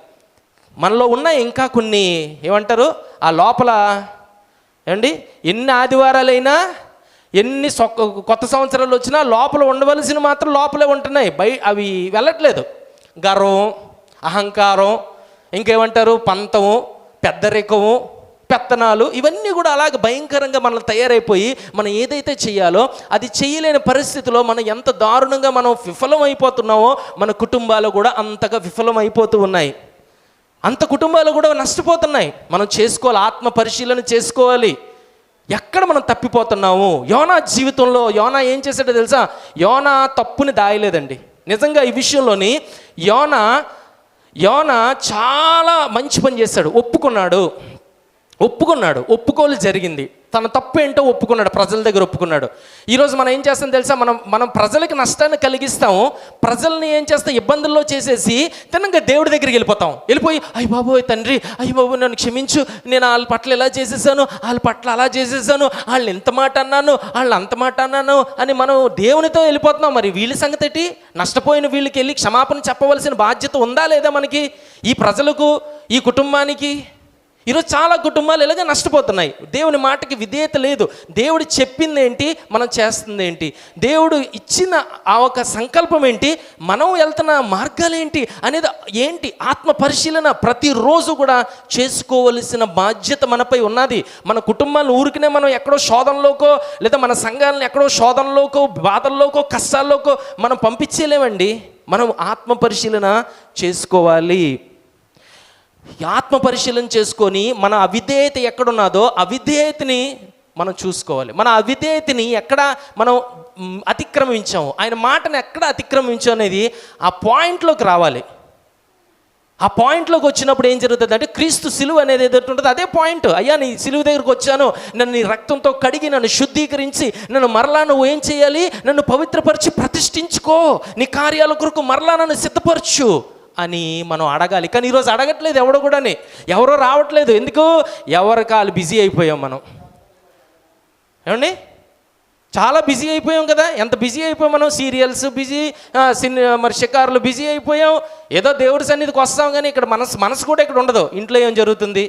మనలో ఉన్న ఇంకా కొన్ని ఏమంటారు, ఆ లోపల ఏమండి, ఎన్ని ఆదివారాలైనా, ఎన్ని కొత్త సంవత్సరాలు వచ్చినా లోపల ఉండవలసిన మాత్రం లోపలే ఉంటున్నాయి, అవి వెళ్ళట్లేదు. గర్వం, అహంకారం, ఇంకేమంటారు, పంతము, పెద్దరికము, పెత్తనాలు, ఇవన్నీ కూడా అలాగే భయంకరంగా మనం తయారైపోయి మనం ఏదైతే చేయాలో అది చేయలేని పరిస్థితిలో మనం ఎంత దారుణంగా మనం విఫలం అయిపోతున్నామో, మన కుటుంబాలు కూడా అంతగా విఫలం అయిపోతూ ఉన్నాయి. అంత కుటుంబాలు కూడా నష్టపోతున్నాయి. మనం చేసుకోవాలి, ఆత్మ పరిశీలన చేసుకోవాలి, ఎక్కడ మనం తప్పిపోతున్నాము. యోనా జీవితంలో యోనా ఏం చేశాడో తెలుసా? యోనా తప్పుని దాయలేదండి. నిజంగా ఈ విషయంలోని యోనా చాలా మంచి పని చేశాడు. ఒప్పుకోలు జరిగింది. తన తప్పు ఏంటో ఒప్పుకున్నాడు, ప్రజల దగ్గర ఒప్పుకున్నాడు. ఈరోజు మనం ఏం చేస్తాం తెలుసా? మనం ప్రజలకి నష్టాన్ని కలిగిస్తాము, ప్రజల్ని ఏం చేస్తాం, ఇబ్బందుల్లో చేసేసి తినంగా దేవుడి దగ్గరికి వెళ్ళిపోయి అయ్య బాబోయ్ తండ్రి, అయ్య బాబోయ్ నన్ను క్షమించు, నేను వాళ్ళ పట్ల ఇలా చేసేసాను, వాళ్ళ పట్ల అలా చేసేసాను, వాళ్ళు ఎంత మాట అన్నాను, వాళ్ళు అంత మాట అన్నాను అని మనం దేవునితో వెళ్ళిపోతున్నాం. మరి వీళ్ళ సంగతి ఏంటి? నష్టపోయిన వీళ్ళకి వెళ్ళి క్షమాపణ చెప్పవలసిన బాధ్యత ఉందా లేదా మనకి, ఈ ప్రజలకు, ఈ కుటుంబానికి? ఈరోజు చాలా కుటుంబాలు ఇలాగే నష్టపోతున్నాయి. దేవుని మాటకి విధేయత లేదు. దేవుడు చెప్పింది ఏంటి, మనం చేస్తుంది ఏంటి, దేవుడు ఇచ్చిన ఆ ఒక సంకల్పం ఏంటి, మనం వెళ్తున్న మార్గాలు ఏంటి అనేది ఏంటి, ఆత్మ పరిశీలన ప్రతిరోజు కూడా చేసుకోవలసిన బాధ్యత మనపై ఉన్నది. మన కుటుంబాలను ఊరికినే మనం ఎక్కడో శోధనలోకో, లేదా మన సంఘాలను ఎక్కడో శోధనలోకో, బాధల్లోకో, కష్టాల్లోకో మనం పంపించేలేమండి. మనం ఆత్మ పరిశీలన చేసుకోవాలి. ఆత్మ పరిశీలన చేసుకొని మన అవిధేయత ఎక్కడున్నదో అవిధేయతని మనం చూసుకోవాలి. మన అవిధేయతని ఎక్కడ మనం అతిక్రమించాము, ఆయన మాటను ఎక్కడ అతిక్రమించాం అనేది ఆ పాయింట్లోకి రావాలి. ఆ పాయింట్లోకి వచ్చినప్పుడు ఏం జరుగుతుంది అంటే క్రీస్తు సిలువ అనేది ఏదైతే ఉంటుందో అదే పాయింట్. అయ్యా నీ సిలువ దగ్గరకు వచ్చాను, నన్ను నీ రక్తంతో కడిగి నన్ను శుద్ధీకరించి నన్ను మరలా నువ్వు ఏం చేయాలి, నన్ను పవిత్రపరిచి ప్రతిష్ఠించుకో, నీ కార్యాల కొరకు మరలా నన్ను సిద్ధపరచు అని మనం అడగాలి. కానీ ఈరోజు అడగట్లేదు ఎవడో కూడా, ఎవరో రావట్లేదు. ఎందుకు? ఎవరి కాలు బిజీ అయిపోయాం మనం. ఏమండి, చాలా బిజీ అయిపోయాం కదా. ఎంత బిజీ అయిపోయాం మనం, సీరియల్స్ బిజీ, మరి షికారులు బిజీ అయిపోయాం. ఏదో దేవుడి సన్నిధికి వస్తాం కానీ ఇక్కడ మనసు కూడా ఇక్కడ ఉండదు. ఇంట్లో ఏం జరుగుతుంది,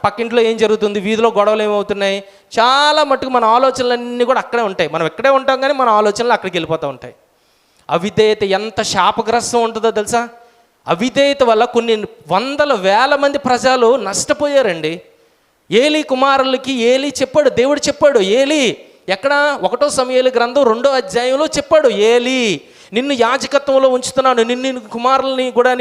పక్కింట్లో ఏం జరుగుతుంది, వీధిలో గొడవలు ఏమవుతున్నాయి, చాలా మట్టుకు మన ఆలోచనలన్నీ కూడా అక్కడే ఉంటాయి. మనం ఎక్కడే ఉంటాం కానీ మన ఆలోచనలు అక్కడికి వెళ్ళిపోతూ ఉంటాయి. అవిధేయత ఎంత శాపగ్రస్తం ఉంటుందో తెలుసా? అవిధేయత వల్ల కొన్ని వందల వేల మంది ప్రజలు నష్టపోయారండి. ఏలీ కుమారులకి ఏలీ చెప్పాడు, దేవుడు చెప్పాడు. ఏలీ ఎక్కడ? 1 సమూయేలు గ్రంథం 2వ అధ్యాయంలో చెప్పాడు. ఏలీ, నిన్ను యాజకత్వంలో ఉంచుతున్నాను, నిన్ను కుమారుల్ని కూడా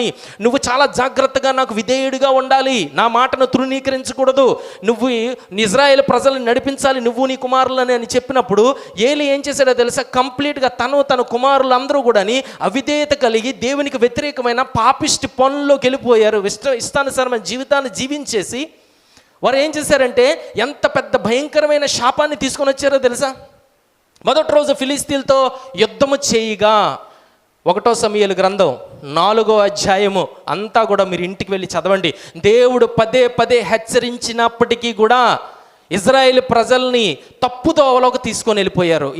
నువ్వు చాలా జాగ్రత్తగా నాకు విధేయుడిగా ఉండాలి, నా మాటను తృణీకరించకూడదు, నువ్వు ఇశ్రాయేలు ప్రజలను నడిపించాలి, నువ్వు నీ కుమారులని అని చెప్పినప్పుడు ఏలీ ఏం చేశాడో తెలుసా? కంప్లీట్గా తన కుమారులందరూ కూడా అవిధేయత కలిగి దేవునికి వ్యతిరేకమైన పాపిష్టి పనుల్లోకి వెళ్ళిపోయారు. ఇష్టానుసారమైన జీవితాన్ని జీవించేసి వారు ఏం చేశారంటే ఎంత పెద్ద భయంకరమైన శాపాన్ని తీసుకొని వచ్చారో తెలుసా? మొదటి రోజు ఫిలిస్తీన్లతో యుద్ధము చేయగా, 1 సమూయేలు గ్రంథం 4వ అధ్యాయము అంతా కూడా మీరు ఇంటికి వెళ్ళి చదవండి. దేవుడు పదే పదే హెచ్చరించినప్పటికీ కూడా ఇజ్రాయేల్ ప్రజల్ని తప్పుదోవలోకి తీసుకొని వెళ్ళిపోయారు.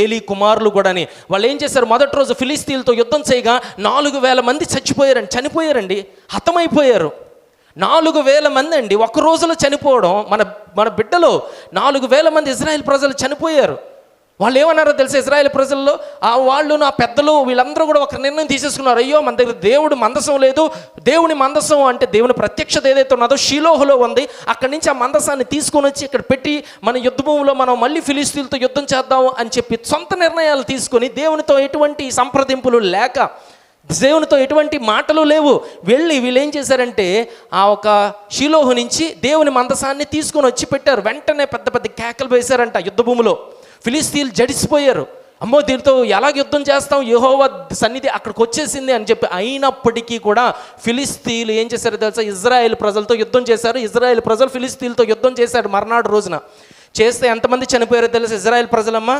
ఏలీ కుమారులు కూడా వాళ్ళు ఏం చేశారు? మొదటి రోజు ఫిలిస్తీన్లతో యుద్ధం చేయగా 4,000 మంది చనిపోయారండి, హతమైపోయారు. 4,000 మంది అండి, ఒక రోజులో చనిపోవడం. మన బిడ్డలో 4,000 మంది ఇజ్రాయేల్ ప్రజలు చనిపోయారు. వాళ్ళు ఏమన్నారో తెలుసా? ఇజ్రాయేల్ ప్రజల్లో వాళ్ళు, నా పెద్దలు, వీళ్ళందరూ కూడా ఒక నిర్ణయం తీసేసుకున్నారు. అయ్యో, మన దగ్గర దేవుడు మందసం లేదు. దేవుని మందసం అంటే దేవుని ప్రత్యక్షత ఏదైతే ఉన్నదో షీలోహులో ఉంది. అక్కడి నుంచి ఆ మందసాన్ని తీసుకొని వచ్చి ఇక్కడ పెట్టి మన యుద్ధ భూమిలో మనం మళ్ళీ ఫిలిస్తీన్లతో యుద్ధం చేద్దాం అని చెప్పి సొంత నిర్ణయాలు తీసుకొని, దేవునితో ఎటువంటి సంప్రదింపులు లేక, దేవునితో ఎటువంటి మాటలు లేవు, వీళ్ళు ఏం చేశారంటే ఆ ఒక షీలోహు నుంచి దేవుని మందసాన్ని తీసుకొని వచ్చి పెట్టారు. వెంటనే పెద్ద పెద్ద కేకలు వేశారంట యుద్ధ భూమిలో. ఫిలిస్తీన్లు జడిసిపోయారు. అమ్మో, దీనితో ఎలాగ యుద్ధం చేస్తాం, యెహోవా సన్నిధి అక్కడికి వచ్చేసింది అని చెప్పి. అయినప్పటికీ కూడా ఫిలిస్తీన్లు ఏం చేశారో తెలుసా? ఇజ్రాయేల్ ప్రజలతో యుద్ధం చేశారు. ఇజ్రాయేల్ ప్రజలు ఫిలిస్తీన్లతో యుద్ధం చేశారు. మర్నాడు రోజున చేస్తే ఎంతమంది చనిపోయారో తెలుసా? ఇజ్రాయేల్ ప్రజలమ్మ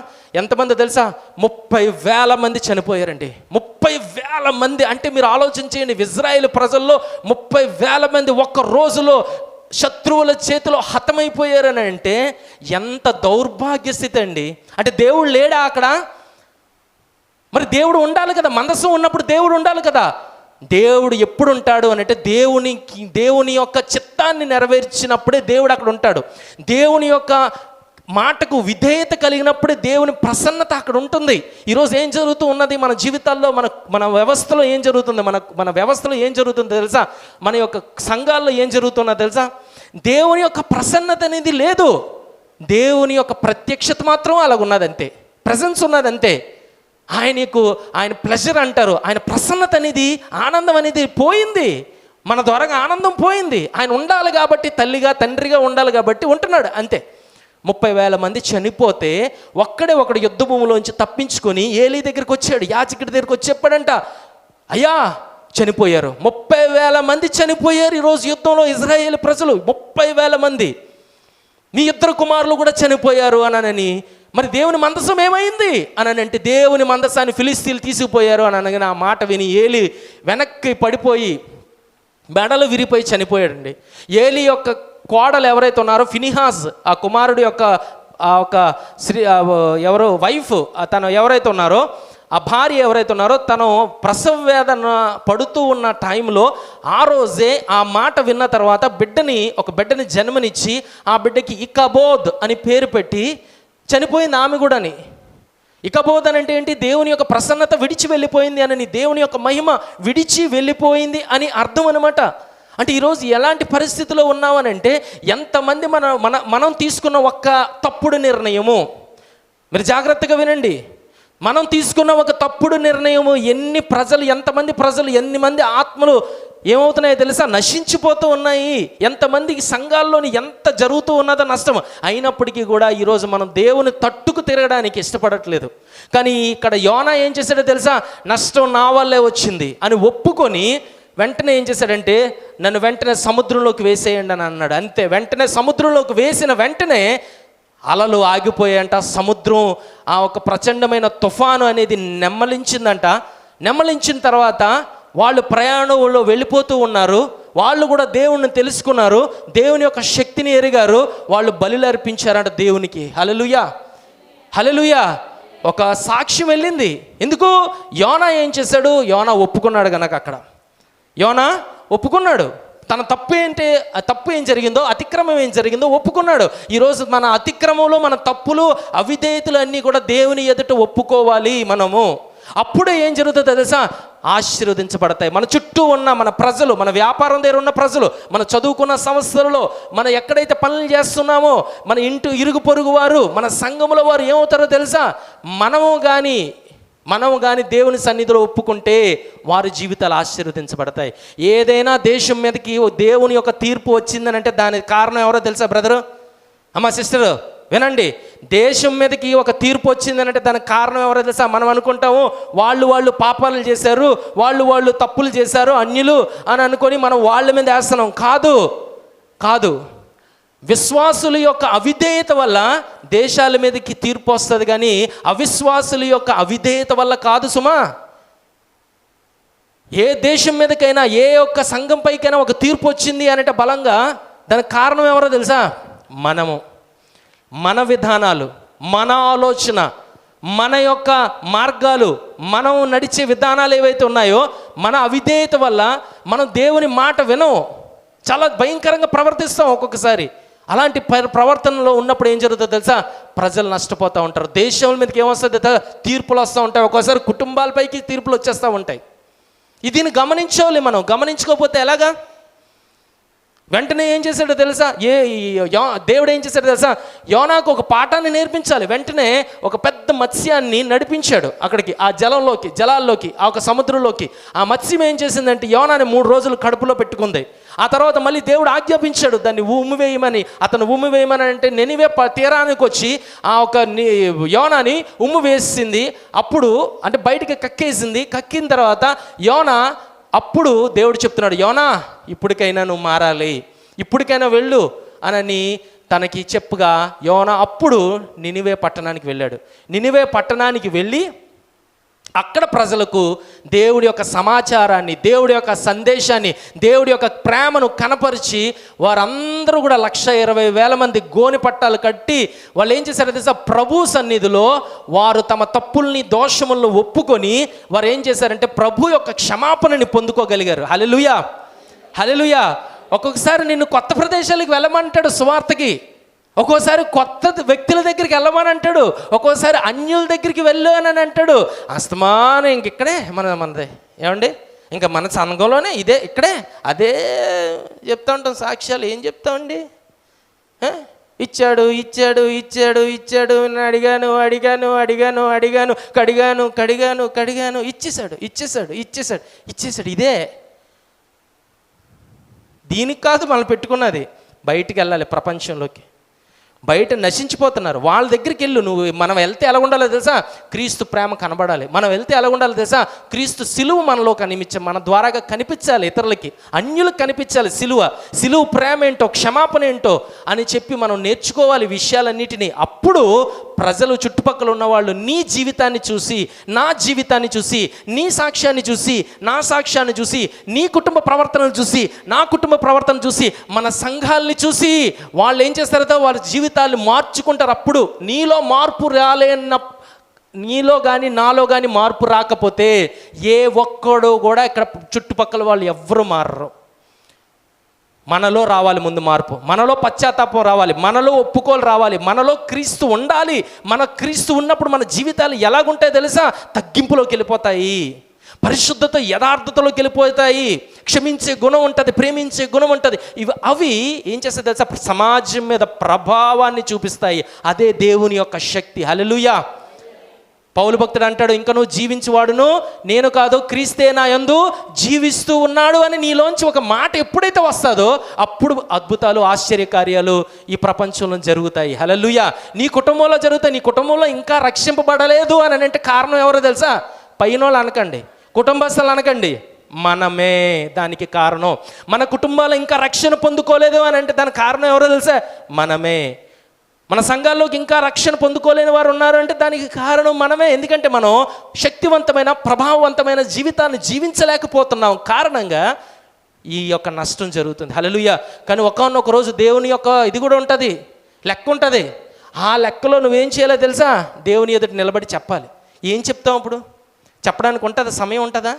ఎంతమంది తెలుసా? 30,000 మంది చనిపోయారండి. 30,000 మంది అంటే మీరు ఆలోచించేయండి. ఇజ్రాయేల్ ప్రజల్లో 30,000 మంది ఒక్క రోజులో శత్రువుల చేతిలో హతమైపోయారని అంటే ఎంత దౌర్భాగ్య స్థితి అండి. అంటే దేవుడు లేడా అక్కడ? మరి దేవుడు ఉండాలి కదా, మందసం ఉన్నప్పుడు దేవుడు ఉండాలి కదా. దేవుడు ఎప్పుడు ఉంటాడు అని అంటే దేవుని యొక్క చిత్తాన్ని నెరవేర్చినప్పుడే దేవుడు అక్కడ ఉంటాడు. దేవుని యొక్క మాటకు విధేయత కలిగినప్పుడే దేవుని ప్రసన్నత అక్కడ ఉంటుంది. ఈరోజు ఏం జరుగుతూ ఉన్నది మన జీవితాల్లో, మన వ్యవస్థలో ఏం జరుగుతుంది, మన వ్యవస్థలో ఏం జరుగుతుందో తెలుసా? మన యొక్క సంఘాల్లో ఏం జరుగుతున్నదో తెలుసా? దేవుని యొక్క ప్రసన్నత అనేది లేదు. దేవుని యొక్క ప్రత్యక్షత మాత్రం అలాగ ఉన్నదంతే, ప్రజెన్స్ ఉన్నదంతే. ఆయన ప్లెజర్ అంటారు, ఆయన ప్రసన్నత అనేది, ఆనందం అనేది పోయింది. మన ద్వారా ఆనందం పోయింది. ఆయన ఉండాలి కాబట్టి, తల్లిగా తండ్రిగా ఉండాలి కాబట్టి ఉంటున్నాడు అంతే. 30,000 మంది చనిపోతే ఒకడు యుద్ధ భూమిలోంచి తప్పించుకొని ఏలీ దగ్గరికి వచ్చాడు, యాజకుడి దగ్గరికి వచ్చి చెప్పాడంట, అయ్యా చనిపోయారు, 30,000 మంది చనిపోయారు ఈరోజు యుద్ధంలో ఇజ్రాయేల్ ప్రజలు, 30,000 మంది, మీ 2 కుమారులు కూడా చనిపోయారు అనని. మరి దేవుని మందసం ఏమైంది అని అంటే, దేవుని మందసాన్ని ఫిలిస్తీన్లు తీసుకుపోయారు అని అనగానే ఆ మాట విని ఏలీ వెనక్కి పడిపోయి మెడలు విరిపోయి చనిపోయాడండి. ఏలీ యొక్క కోడలు ఎవరైతే ఉన్నారో ఫినిహాస్, ఆ కుమారుడు యొక్క వైఫ్, తను ఎవరైతే ఉన్నారో ఆ భార్య ఎవరైతే ఉన్నారో తను ప్రసవ వేదన పడుతూ ఉన్న టైంలో ఆ రోజే ఆ మాట విన్న తర్వాత ఒక బిడ్డని జన్మనిచ్చి ఆ బిడ్డకి ఇకబోద్ అని పేరు పెట్టి చనిపోయింది ఆమె కూడాని. ఇకబోద్ అని అంటే ఏంటి? దేవుని యొక్క ప్రసన్నత విడిచి వెళ్ళిపోయింది అని, దేవుని యొక్క మహిమ విడిచి వెళ్ళిపోయింది అని అర్థం అనమాట. అంటే ఈరోజు ఎలాంటి పరిస్థితిలో ఉన్నామనంటే, ఎంతమంది మనం తీసుకున్న ఒక్క తప్పుడు నిర్ణయము, మీరు జాగ్రత్తగా వినండి, మనం తీసుకున్న ఒక తప్పుడు నిర్ణయము ఎంతమంది ప్రజలు ఎన్ని మంది ఆత్మలు ఏమవుతున్నాయో తెలుసా? నశించిపోతూ ఉన్నాయి. ఎంతమంది సంఘాల్లోని ఎంత జరుగుతూ ఉన్నదో నష్టం. అయినప్పటికీ కూడా ఈరోజు మనం దేవుని తట్టుకు తిరగడానికి ఇష్టపడట్లేదు. కానీ ఇక్కడ యోనా ఏం చేశాడో తెలుసా? నష్టం నా వల్లే వచ్చింది అని ఒప్పుకొని వెంటనే ఏం చేశాడంటే నన్ను వెంటనే సముద్రంలోకి వేసేయండి అని అన్నాడు. అంతే, వెంటనే సముద్రంలోకి వేసిన వెంటనే అలలు ఆగిపోయాయంట. సముద్రం ఆ ఒక ప్రచండమైన తుఫాను అనేది నెమ్మలించిందంట. నెమ్మలించిన తర్వాత వాళ్ళు ప్రయాణంలో వెళ్ళిపోతూ ఉన్నారు. వాళ్ళు కూడా దేవుణ్ణి తెలుసుకున్నారు, దేవుని యొక్క శక్తిని ఎరిగారు. వాళ్ళు బలులు అర్పించారంట దేవునికి. హల్లెలూయా, హల్లెలూయా. ఒక సాక్ష్యం వెళ్ళింది. ఎందుకు? యోనా ఏం చేశాడు? యోనా ఒప్పుకున్నాడు కనుక అక్కడ యోనా ఒప్పుకున్నాడు. తన తప్పు ఏంటి, తప్పు ఏం జరిగిందో, అతిక్రమం ఏం జరిగిందో ఒప్పుకున్నాడు. ఈరోజు మన అతిక్రమంలో మన తప్పులు అవిధేయతలు అన్నీ కూడా దేవుని ఎదుట ఒప్పుకోవాలి మనము. అప్పుడే ఏం జరుగుతుందో తెలుసా? ఆశీర్వదించబడతాయి. మన చుట్టూ ఉన్న మన ప్రజలు, మన వ్యాపారం దగ్గర ఉన్న ప్రజలు, మన చదువుకున్న సంస్థలలో, మనం ఎక్కడైతే పనులు చేస్తున్నామో, మన ఇంటి ఇరుగు పొరుగు వారు, మన సంఘముల వారు ఏమవుతారో తెలుసా? మనము కానీ దేవుని సన్నిధిలో ఒప్పుకుంటే వారి జీవితాలు ఆశీర్వదించబడతాయి. ఏదైనా దేశం మీదకి దేవుని యొక్క తీర్పు వచ్చిందని అంటే దానికి కారణం ఎవరో తెలుసా బ్రదరు, అమ్మ, సిస్టరు వినండి. దేశం మీదకి ఒక తీర్పు వచ్చిందని అంటే దానికి కారణం ఎవరో తెలుసా? మనం అనుకుంటాము వాళ్ళు పాపాలు చేశారు, వాళ్ళు తప్పులు చేశారు అన్యులు అని అనుకొని మనం వాళ్ళ మీద వేస్తున్నాం. కాదు. విశ్వాసుల యొక్క అవిధేయత వల్ల దేశాల మీదకి తీర్పు వస్తుంది, కానీ అవిశ్వాసుల యొక్క అవిధేయత వల్ల కాదు సుమా. ఏ దేశం మీదకైనా, ఏ ఒక్క సంఘం పైకైనా ఒక తీర్పు వచ్చింది అంటే బలంగా దానికి కారణం ఎవరో తెలుసా? మనము, మన విధానాలు, మన ఆలోచన, మన యొక్క మార్గాలు, మనం నడిచే విధానాలు ఏవైతే ఉన్నాయో మన అవిధేయత వల్ల మనం దేవుని మాట వినం, చాలా భయంకరంగా ప్రవర్తిస్తాం ఒక్కొక్కసారి. అలాంటి ప్రవర్తనలో ఉన్నప్పుడు ఏం జరుగుతుందో తెలుసా? ప్రజలు నష్టపోతూ ఉంటారు. దేశం మీదకి ఏమొస్తుంది? తీర్పులు వస్తూ ఉంటాయి. ఒక్కోసారి కుటుంబాలపైకి తీర్పులు వచ్చేస్తూ ఉంటాయి. దీన్ని గమనించాలి మనం. గమనించుకోకపోతే ఎలాగా? వెంటనే ఏం చేశాడో తెలుసా? దేవుడు ఏం చేశాడో తెలుసా? యోనాకు ఒక పాఠాన్ని నేర్పించాలి. వెంటనే ఒక పెద్ద మత్స్యాన్ని నడిపించాడు అక్కడికి, ఆ జలాల్లోకి, ఆ ఒక సముద్రంలోకి. ఆ మత్స్యం ఏం చేసిందంటే యోనాని 3 రోజులు కడుపులో పెట్టుకుంది. ఆ తర్వాత మళ్ళీ దేవుడు ఆజ్ఞాపించాడు దాన్ని ఉమ్మివేయమని. అతను ఉమ్మివేయమని అంటే నెనివే తీరానికి వచ్చి ఆ ఒక యోనాని ఉమ్ము వేసింది. అప్పుడు అంటే బయటికి కక్కేసింది. కక్కిన తర్వాత యోనా, అప్పుడు దేవుడు చెప్తున్నాడు, యోనా ఇప్పటికైనా నువ్వు మారాలి, ఇప్పటికైనా వెళ్ళు అని తనకి చెప్పుగా యోనా అప్పుడు నినివే పట్టణానికి వెళ్ళాడు. నినివే పట్టణానికి వెళ్ళి అక్కడ ప్రజలకు దేవుడి యొక్క సమాచారాన్ని, దేవుడి యొక్క సందేశాన్ని, దేవుడి యొక్క ప్రేమను కనపరిచి వారందరూ కూడా 120,000 మంది గోని పట్టాలు కట్టి వాళ్ళు ఏం చేశారు తెలుసా? ప్రభు సన్నిధిలో వారు తమ తప్పుల్ని, దోషములను ఒప్పుకొని వారు ఏం చేశారంటే ప్రభు యొక్క క్షమాపణని పొందుకోగలిగారు. హల్లెలూయా, హల్లెలూయా. ఒక్కొక్కసారి నిన్ను కొత్త ప్రదేశాలకు వెళ్ళమంటాడు సువార్తకి, ఒక్కోసారి కొత్త వ్యక్తుల దగ్గరికి వెళ్ళమని అంటాడు, ఒక్కోసారి అన్యుల దగ్గరికి వెళ్ళు అని అంటాడు. అస్తమానం ఇక్కడే మనది ఏమండి, ఇంకా మన సంఘంలోనే ఇక్కడే అదే చెప్తా ఉంటాం సాక్ష్యాలు. ఏం చెప్తామండి? ఇచ్చాడు అడిగాను ఇచ్చేసాడు. ఇదే దీనికి కాదు మనం పెట్టుకున్నది. బయటికి వెళ్ళాలి ప్రపంచంలోకి. బయట నశించిపోతున్నారు, వాళ్ళ దగ్గరికి వెళ్ళు. మనం వెళ్తే ఎలా ఉండాలో తెలుసా? క్రీస్తు ప్రేమ కనబడాలి. మనం వెళ్తే ఎలా ఉండాలో తెలుసా? క్రీస్తు సిలువ మనలో మన ద్వారాగా కనిపించాలి, ఇతరులకి, అన్యులకు కనిపించాలి. సిలువ ప్రేమ ఏంటో, క్షమాపణ ఏంటో అని చెప్పి మనం నేర్చుకోవాలి విషయాలన్నిటినీ. అప్పుడు ప్రజలు, చుట్టుపక్కల ఉన్నవాళ్ళు నీ జీవితాన్ని చూసి, నా జీవితాన్ని చూసి, నీ సాక్ష్యాన్ని చూసి, నా సాక్ష్యాన్ని చూసి, నీ కుటుంబ ప్రవర్తనను చూసి, నా కుటుంబ ప్రవర్తన చూసి, మన సంఘాలని చూసి వాళ్ళు ఏం చేస్తారో వాళ్ళ జీవితాలు మార్చుకుంటారు. అప్పుడు నీలో మార్పు నీలో కానీ నాలో కానీ మార్పు రాకపోతే ఏ ఒక్కడో కూడా ఇక్కడ చుట్టుపక్కల వాళ్ళు ఎవ్వరూ మారరు. మనలో రావాలి ముందు మార్పు, మనలో పశ్చాత్తాపం రావాలి, మనలో ఒప్పుకోలు రావాలి, మనలో క్రీస్తు ఉండాలి. మన క్రీస్తు ఉన్నప్పుడు మన జీవితాలు ఎలాగుంటాయో తెలుసా? తగ్గింపులోకి వెళ్ళిపోతాయి, పరిశుద్ధత, యథార్థతలోకి వెళ్ళిపోతాయి, క్షమించే గుణం ఉంటుంది, ప్రేమించే గుణం ఉంటుంది. అవి ఏం చేస్తాయి తెలుసా? సమాజం మీద ప్రభావాన్ని చూపిస్తాయి. అదే దేవుని యొక్క శక్తి. హల్లెలూయా. పౌలు భక్తుడు అంటాడు, ఇంకా నువ్వు జీవించేవాడును నేను కాదు, క్రీస్తే నా యందు జీవిస్తూ ఉన్నాడు అని నీలోంచి ఒక మాట ఎప్పుడైతే వస్తుందో అప్పుడు అద్భుతాలు, ఆశ్చర్యకార్యాలు ఈ ప్రపంచంలో జరుగుతాయి. హల్లెలూయా. నీ కుటుంబంలో జరుగుతాయి. నీ కుటుంబంలో ఇంకా రక్షింపబడలేదు అని అంటే కారణం ఎవరో తెలుసా? పైనోళ్ళు అనకండి, కుటుంబస్తులు అనకండి, మనమే దానికి కారణం. మన కుటుంబాలు ఇంకా రక్షణ పొందుకోలేదు అని అంటే దానికి కారణం ఎవరో తెలుసా? మనమే. మన సంఘాల్లోకి ఇంకా రక్షణ పొందుకోలేని వారు ఉన్నారు అంటే దానికి కారణం మనమే. ఎందుకంటే మనం శక్తివంతమైన ప్రభావవంతమైన జీవితాన్ని జీవించలేకపోతున్నాం కారణంగా ఈ యొక్క నష్టం జరుగుతుంది. హల్లెలూయా. కానీ ఒకానొక రోజు దేవుని యొక్క ఇది కూడా ఉంటుంది, లెక్క ఉంటుంది. ఆ లెక్కలో నువ్వేం చేయాలో తెలుసా? దేవుని ఎదుట నిలబడి చెప్పాలి. ఏం చెప్తాం అప్పుడు? చెప్పడానికి ఉంటుందా? సమయం ఉంటుందా?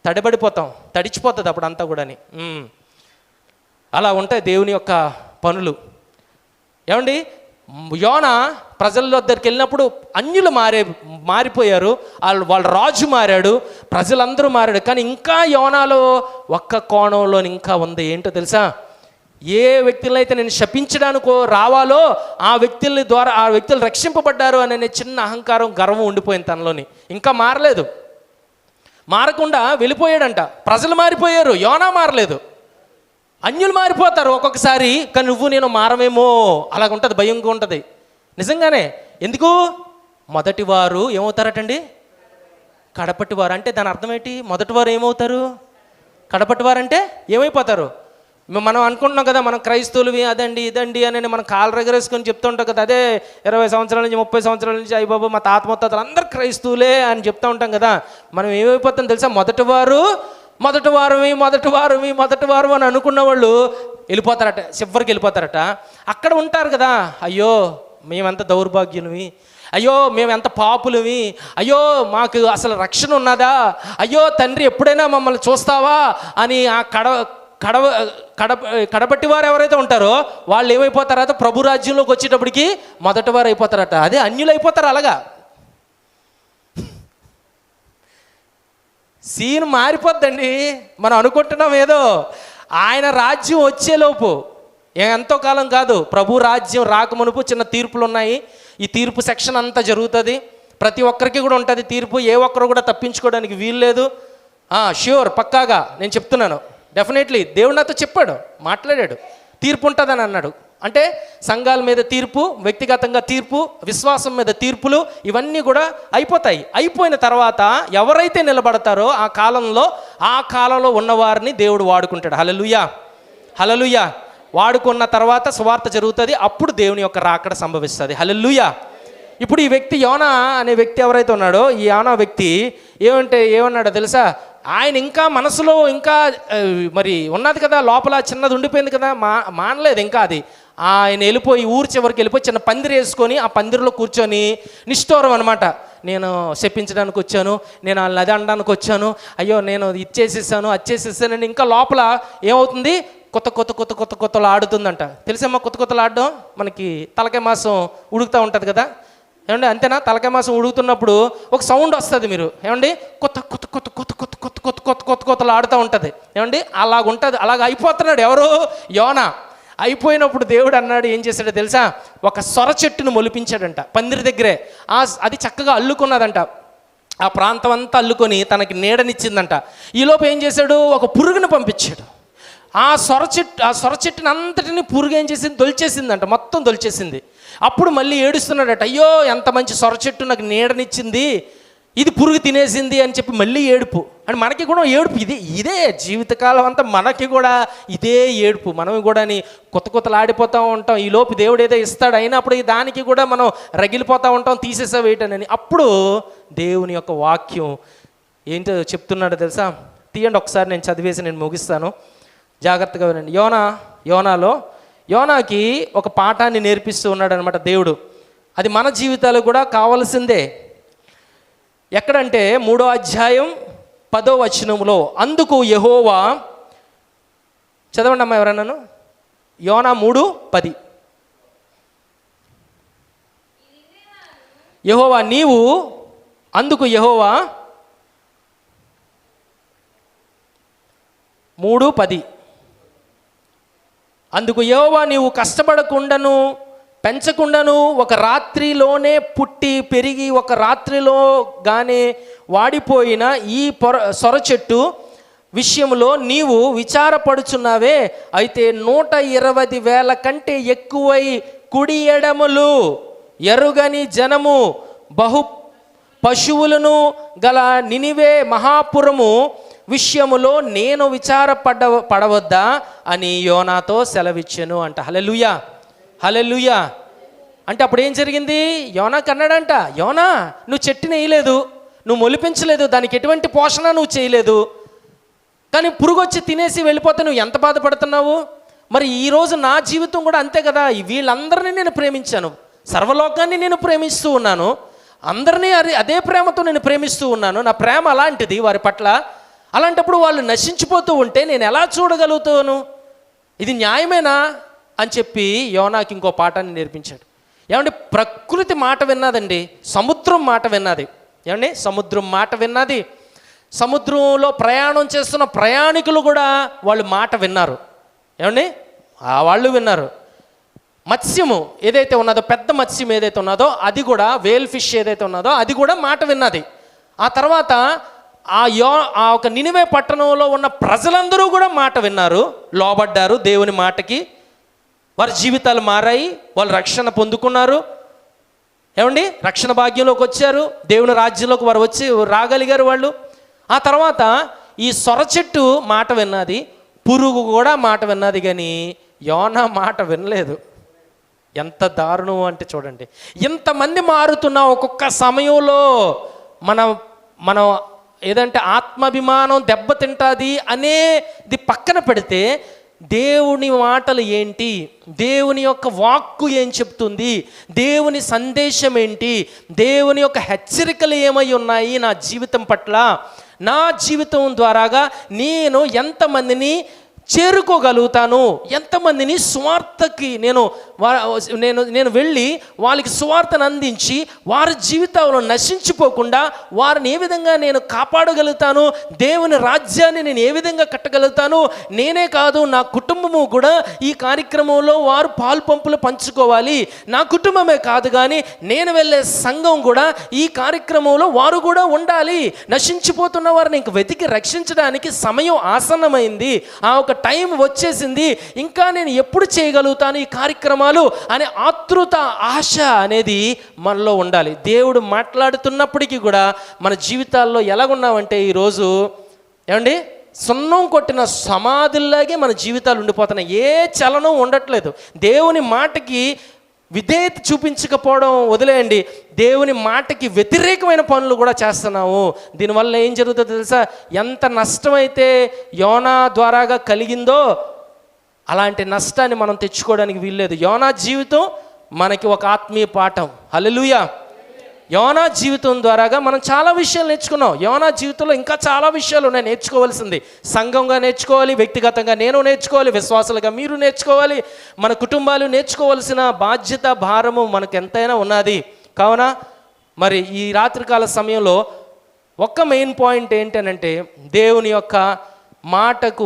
తడిబడిపోతాం, తడిచిపోతుంది అప్పుడు అంతా కూడాని. అలా ఉంటాయి దేవుని యొక్క పనులు. ఏమండి, యోనా ప్రజల దగ్గరికి వెళ్ళినప్పుడు అన్యులు మారిపోయారు, వాళ్ళ రాజు మారాడు, ప్రజలందరూ మారాడు. కానీ ఇంకా యోనాలో ఒక్క కోణంలో ఇంకా ఉంది. ఏంటో తెలుసా? ఏ వ్యక్తులను అయితే నేను శపించడానికో రావాలో ఆ వ్యక్తుల ద్వారా ఆ వ్యక్తులు రక్షింపబడ్డారు అనే చిన్న అహంకారం, గర్వం ఉండిపోయింది తనలోని. ఇంకా మారలేదు, మారకుండా వెళ్ళిపోయాడంట. ప్రజలు మారిపోయారు, యోనా మారలేదు. అన్యులు మారిపోతారు ఒక్కొక్కసారి, కానీ నువ్వు నేను మారమేమో అలాగ ఉంటుంది, భయంగా ఉంటుంది. నిజంగానే. ఎందుకు? మొదటివారు ఏమవుతారటండి? కడపటివారు. అంటే దాని అర్థం ఏంటి? మొదటివారు ఏమవుతారు? కడపటివారు అంటే ఏమైపోతారు? మనం అనుకుంటున్నాం కదా, మనం క్రైస్తవులవి అదండి ఇదండి అని మనం కాలు రగరేసుకొని చెప్తూ ఉంటాం కదా. అదే 20 సంవత్సరాల నుంచి 30 సంవత్సరాల నుంచి అయ్య బాబు మా తాత ముత్తాతలు అందరు క్రైస్తవులే అని చెప్తూ ఉంటాం కదా. మనం ఏమైపోతాం తెలుసా? మొదటివారు అని అనుకున్న వాళ్ళు వెళ్ళిపోతారట, చివరికి వెళ్ళిపోతారట. అక్కడ ఉంటారు కదా, అయ్యో మేమెంత దౌర్భాగ్యులవి, అయ్యో మేము ఎంత పాపులవి, అయ్యో మాకు అసలు రక్షణ ఉన్నదా, అయ్యో తండ్రి ఎప్పుడైనా మమ్మల్ని చూస్తావా అని ఆ కడపట్టి వారు ఎవరైతే ఉంటారో వాళ్ళు ఏమైపోతారట? ప్రభు రాజ్యంలోకి వచ్చేటప్పటికి మొదటివారు అయిపోతారట. అదే అన్యులు అయిపోతారు. అలాగా సీన్ మారిపోద్దండి. మనం అనుకుంటున్నాం ఏదో. ఆయన రాజ్యం వచ్చేలోపు ఎంతో కాలం కాదు, ప్రభు రాజ్యం రాకమునుపు చిన్న తీర్పులు ఉన్నాయి. ఈ తీర్పు సెక్షన్ అంతా జరుగుతుంది. ప్రతి ఒక్కరికి కూడా ఉంటుంది తీర్పు. ఏ ఒక్కరు కూడా తప్పించుకోవడానికి వీలు లేదు. ష్యూర్, పక్కాగా నేను చెప్తున్నాను. డెఫినెట్లీ దేవుడు నాతో చెప్పాడు, మాట్లాడాడు, తీర్పు ఉంటుందని అన్నాడు. అంటే సంఘాల మీద తీర్పు, వ్యక్తిగతంగా తీర్పు, విశ్వాసం మీద తీర్పులు, ఇవన్నీ కూడా అయిపోతాయి. అయిపోయిన తర్వాత ఎవరైతే నిలబడతారో ఆ కాలంలో ఉన్నవారిని దేవుడు వాడుకుంటాడు. హల్లెలూయా, హల్లెలూయా. వాడుకున్న తర్వాత సువార్త జరుగుతుంది. అప్పుడు దేవుని యొక్క రాకడ సంభవిస్తుంది. హల్లెలూయా. ఇప్పుడు ఈ వ్యక్తి యోనా అనే వ్యక్తి ఎవరైతే ఉన్నాడో, ఈ యోనా వ్యక్తి ఏమన్నాడో తెలుసా? ఆయన ఇంకా మనసులో ఇంకా మరి ఉన్నది కదా, లోపల చిన్నది ఉండిపోయింది కదా, మానలేదు ఇంకా అది. ఆయన వెళ్ళిపోయి ఊరు చివరికి వెళ్ళిపోయి చిన్న పందిరి వేసుకొని ఆ పందిరిలో కూర్చొని నిష్ఠూరం అనమాట. నేను శపించడానికి వచ్చాను, నేను వాళ్ళని అది అనడానికి వచ్చాను, అయ్యో నేను ఇచ్చేసేసాను అచ్చేసేసానని ఇంకా లోపల ఏమవుతుంది? కొత్తలు ఆడుతుందంట. తెలుసమ్మా కొత్తలు ఆడడం? మనకి తలకాయ మాసం ఉడుకుతూ ఉంటుంది కదా, ఏమండి? అంతేనా? తలకాయ మాసం ఉడుకుతున్నప్పుడు ఒక సౌండ్ వస్తుంది. మీరు ఏమండి? కొత్తలు ఆడుతూ ఉంటుంది. ఏమండి? అలాగుంటుంది. అలాగ అయిపోతున్నాడు ఎవరు? యోనా. అయిపోయినప్పుడు దేవుడు అన్నాడు, ఏం చేశాడో తెలుసా? ఒక సొర చెట్టును మొలిపించాడంట పందిరి దగ్గరే. అది చక్కగా అల్లుకున్నదంట, ఆ ప్రాంతం అంతా అల్లుకొని తనకి నీడనిచ్చిందంట. ఈలోపు ఏం చేశాడు? ఒక పురుగును పంపించాడు. ఆ సొర చెట్టుని అంతటిని పురుగు ఏం చేసింది? దొలిచేసిందంట, మొత్తం దొలిచేసింది. అప్పుడు మళ్ళీ ఏడుస్తున్నాడట, అయ్యో ఎంత మంచి సొర చెట్టు నాకు నీడనిచ్చింది, ఇది పురుగు తినేసింది అని చెప్పి మళ్ళీ ఏడుపు. అంటే మనకి కూడా ఏడుపు ఇదే జీవితకాలం అంతా మనకి కూడా ఇదే ఏడుపు. మనం కూడా కొత్తలు ఆడిపోతూ ఉంటాం. ఈ లోపు దేవుడు ఏదో ఇస్తాడు, అయినప్పుడు దానికి కూడా మనం రగిలిపోతూ ఉంటాం, తీసేసా వేయటనని. అప్పుడు దేవుని యొక్క వాక్యం ఏంటో చెప్తున్నాడో తెలుసా? తీయండి ఒకసారి, నేను చదివేసి నేను ముగిస్తాను, జాగ్రత్తగా వినండి. యోనాకి ఒక పాఠాన్ని నేర్పిస్తూ ఉన్నాడు అనమాట దేవుడు. అది మన జీవితాలకు కూడా కావాల్సిందే. ఎక్కడంటే 3వ అధ్యాయం 10వ వచనంలో, అందుకు యెహోవా, చదవండి అమ్మా ఎవరన్నాను, యోనా 3:10. యెహోవా నీవు, అందుకు యెహోవా 3:10, అందుకు యెహోవా నీవు కష్టపడకుండాను పెంచకుండాను ఒక రాత్రిలోనే పుట్టి పెరిగి ఒక రాత్రిలో గానే వాడిపోయిన ఈ సొర చెట్టు విషయంలో నీవు విచారపడుచున్నావే. అయితే 120,000 కంటే ఎక్కువై కుడి ఎడములు ఎరుగని జనము బహు పశువులను గల నినివే మహాపురము విషయములో నేను పడవద్దా అని యోనాతో సెలవిచ్చెను అంట. హల్లెలూయా, హల్లెలూయా. అంటే అప్పుడు ఏం జరిగింది? యోనాకు అన్నాడంట, యోనా నువ్వు చెట్టుని వేయలేదు, నువ్వు మొలిపించలేదు, దానికి ఎటువంటి పోషణ నువ్వు చేయలేదు, కానీ పురుగు వచ్చి తినేసి వెళ్ళిపోతే నువ్వు ఎంత బాధపడుతున్నావు? మరి ఈరోజు నా జీవితం కూడా అంతే కదా. వీళ్ళందరినీ నేను ప్రేమించాను, సర్వలోకాన్ని నేను ప్రేమిస్తూ ఉన్నాను, అందరినీ అదే ప్రేమతో నేను ప్రేమిస్తూ ఉన్నాను. నా ప్రేమ అలాంటిది వారి పట్ల. అలాంటప్పుడు వాళ్ళు నశించిపోతూ ఉంటే నేను ఎలా చూడగలుగుతాను? ఇది న్యాయమేనా అని చెప్పి యోనాకి ఇంకో పాఠాన్ని నేర్పించాడు. ఏమంటే ప్రకృతి మాట విన్నదండి, సముద్రం మాట విన్నది. ఏమండి సముద్రం మాట విన్నది. సముద్రంలో ప్రయాణం చేస్తున్న ప్రయాణికులు కూడా వాళ్ళు మాట విన్నారు. ఏమండి వాళ్ళు విన్నారు. మత్స్యము ఏదైతే ఉన్నదో, పెద్ద మత్స్యం ఏదైతే ఉన్నదో అది కూడా, వేల్ ఫిష్ ఏదైతే ఉన్నదో అది కూడా మాట విన్నది. ఆ తర్వాత ఆ ఒక నినివే పట్టణంలో ఉన్న ప్రజలందరూ కూడా మాట విన్నారు, లోబడ్డారు దేవుని మాటకి. వారి జీవితాలు మారాయి, వాళ్ళు రక్షణ పొందుకున్నారు. ఏమండి రక్షణ భాగ్యంలోకి వచ్చారు, దేవుని రాజ్యంలోకి వారు వచ్చి రాగలిగారు వాళ్ళు. ఆ తర్వాత ఈ సొర చెట్టు మాట విన్నది, పురుగు కూడా మాట విన్నది, కానీ యోనా మాట వినలేదు. ఎంత దారుణం అంటే చూడండి, ఇంతమంది మారుతున్నా ఒక్కొక్క సమయంలో మనం ఏదంటే ఆత్మాభిమానం దెబ్బతింటుంది అనేది పక్కన పెడితే దేవుని మాటలు ఏంటి, దేవుని యొక్క వాక్కు ఏం చెప్తుంది, దేవుని సందేశం ఏంటి, దేవుని యొక్క హెచ్చరికలు ఏమై ఉన్నాయి నా జీవితం పట్ల, నా జీవితం ద్వారాగా నేను ఎంతమందిని చేరుకోగలుగుతాను, ఎంతమందిని సువార్తకి నేను వెళ్ళి వాళ్ళకి సువార్తను అందించి వారి జీవితంలో నశించిపోకుండా వారిని ఏ విధంగా నేను కాపాడగలుగుతాను, దేవుని రాజ్యాన్ని నేను ఏ విధంగా కట్టగలుగుతాను. నేనే కాదు, నా కుటుంబము కూడా ఈ కార్యక్రమంలో వారు పాలు పంచుకోవాలి. నా కుటుంబమే కాదు కానీ నేను వెళ్ళే సంఘం కూడా ఈ కార్యక్రమంలో వారు కూడా ఉండాలి. నశించిపోతున్న వారిని ఇంక వెతికి రక్షించడానికి సమయం ఆసన్నమైంది, ఆ ఒక టైం వచ్చేసింది. ఇంకా నేను ఎప్పుడు చేయగలుగుతాను ఈ కార్యక్రమాలు అనే ఆతృత, ఆశ అనేది మనలో ఉండాలి. దేవుడు మాట్లాడుతున్నప్పటికీ కూడా మన జీవితాల్లో ఎలాగున్నామంటే ఈరోజు ఏమండి సున్నం కొట్టిన సమాధుల్లాగే మన జీవితాలు ఉండిపోతున్నాయి. ఏ చలనం ఉండట్లేదు. దేవుని మాటకి విధేయత చూపించకపోవడం వదిలేయండి, దేవుని మాటకి వ్యతిరేకమైన పనులు కూడా చేస్తున్నాము. దీనివల్ల ఏం జరుగుతుందో తెలుసా? ఎంత నష్టమైతే యోనా ద్వారాగా కలిగిందో అలాంటి నష్టాన్ని మనం తెచ్చుకోవడానికి వీల్లేదు. యోనా జీవితం మనకి ఒక ఆత్మీయ పాఠం. హల్లెలూయా. యోనా జీవితం ద్వారాగా మనం చాలా విషయాలు నేర్చుకున్నాం. యోనా జీవితంలో ఇంకా చాలా విషయాలు ఉన్నాయి నేర్చుకోవాల్సింది. సంఘంగా నేర్చుకోవాలి, వ్యక్తిగతంగా నేను నేర్చుకోవాలి, విశ్వాసాలుగా మీరు నేర్చుకోవాలి, మన కుటుంబాలు నేర్చుకోవాల్సిన బాధ్యత, భారము మనకు ఎంతైనా ఉన్నది. కావున మరి ఈ రాత్రికాల సమయంలో ఒక్క మెయిన్ పాయింట్ ఏంటనంటే, దేవుని యొక్క మాటకు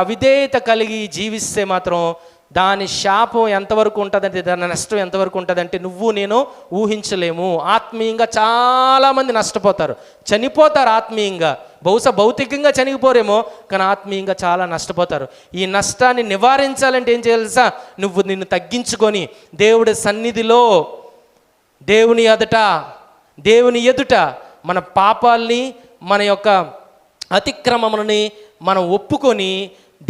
అవిధేయత కలిగి జీవిస్తే మాత్రం దాని శాపం ఎంతవరకు ఉంటుందంటే, దాని నష్టం ఎంతవరకు ఉంటుందంటే నువ్వు నేను ఊహించలేము. ఆత్మీయంగా చాలామంది నష్టపోతారు, చనిపోతారు ఆత్మీయంగా. బహుశా భౌతికంగా చనిపోరేమో, కానీ ఆత్మీయంగా చాలా నష్టపోతారు. ఈ నష్టాన్ని నివారించాలంటే ఏం చేయాలి తెలుసా? నువ్వు నిన్ను తగ్గించుకొని దేవుడి సన్నిధిలో, దేవుని ఎదుట మన పాపాల్ని, మన యొక్క అతిక్రమములని మనం ఒప్పుకొని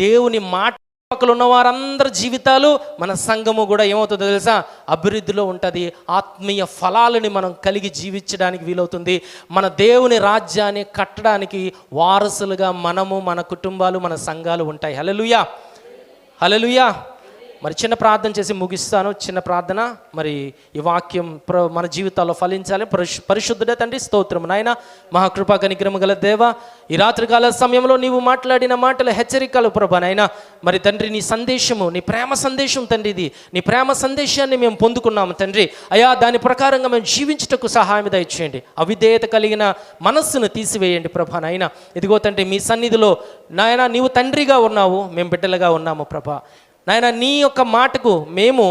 దేవుని మాట పక్కన ఉన్న వారందరి జీవితాలు, మన సంఘము కూడా ఏమవుతుందో తెలుసా? అభివృద్ధిలో ఉంటుంది. ఆత్మీయ ఫలాలని మనం కలిగి జీవించడానికి వీలవుతుంది. మన దేవుని రాజ్యాన్ని కట్టడానికి వారసులుగా మనము, మన కుటుంబాలు, మన సంఘాలు ఉంటాయి. హల్లెలూయా, హల్లెలూయా. మరి చిన్న ప్రార్థన చేసి ముగిస్తాను. చిన్న ప్రార్థన. మరి ఈ వాక్యం మన జీవితాల్లో ఫలించాలి. పరిశుద్ధుడే తండ్రి, స్తోత్రం నాయన, మహాకృపా కనికరము గల దేవ, ఈ రాత్రికాల సమయంలో నీవు మాట్లాడిన మాటలు హెచ్చరికలు ప్రభా నాయన. మరి తండ్రి నీ సందేశము, నీ ప్రేమ సందేశం తండ్రి, ఇది నీ ప్రేమ సందేశాన్ని మేము పొందుకున్నాము తండ్రి. అయా దాని ప్రకారంగా మేము జీవించుటకు సహాయం దయచేయండి. అవిధేయత కలిగిన మనస్సును తీసివేయండి ప్రభా నాయన. ఇదిగో తండ్రి మీ సన్నిధిలో నాయన నీవు తండ్రిగా ఉన్నావు, మేము బిడ్డలుగా ఉన్నాము ప్రభా నాయన. నీ యొక్క మాటకు మేము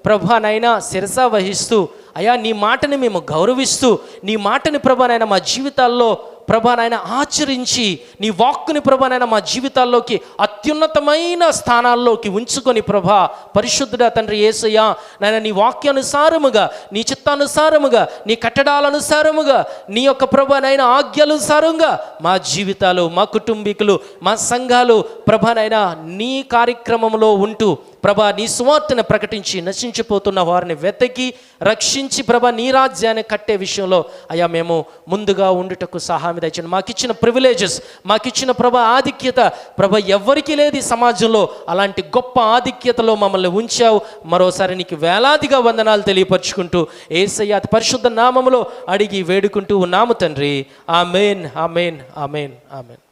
ప్రభా నాయన శిరస వహిస్తూ, అయా నీ మాటని మేము గౌరవిస్తూ, నీ మాటని ప్రభా నాయన మా జీవితాల్లో ప్రభా నాయన ఆచరించి నీ వాక్కుని ప్రభా నాయన మా జీవితాల్లోకి అత్యున్నతమైన స్థానాల్లోకి ఉంచుకొని ప్రభా పరిశుద్ధుడా తండ్రి యేసయ్యా నాయన నీ వాక్యానుసారముగా, నీ చిత్తానుసారముగా, నీ కట్టడాలనుసారముగా, నీ యొక్క ప్రభా నాయన ఆజ్ఞానుసారంగా మా జీవితాలు, మా కుటుంబీకులు, మా సంఘాలు ప్రభా నాయన నీ కార్యక్రమంలో ఉంటూ ప్రభా నీ సువార్తను ప్రకటించి నశించిపోతున్న వారిని వెతకి రక్షించి ప్రభా నీ రాజ్యాన్ని కట్టే విషయంలో అయ్యా మేము ముందుగా ఉండుటకు సహాయం దయచేయండి. మాకిచ్చిన ప్రివిలేజెస్, మాకిచ్చిన ప్రభా ఆధిక్యత ప్రభా ఎవ్వరికీ లేదు ఈ సమాజంలో. అలాంటి గొప్ప ఆధిక్యతలో మమ్మల్ని ఉంచావు. మరోసారి నీకు వేలాదిగా వందనాలు తెలియపరుచుకుంటూ యేసయ్య అతి పరిశుద్ధ నామములో అడిగి వేడుకుంటూ ఉన్నాము తండ్రి. ఆమేన్, ఆమేన్, ఆమేన్, ఆమేన్.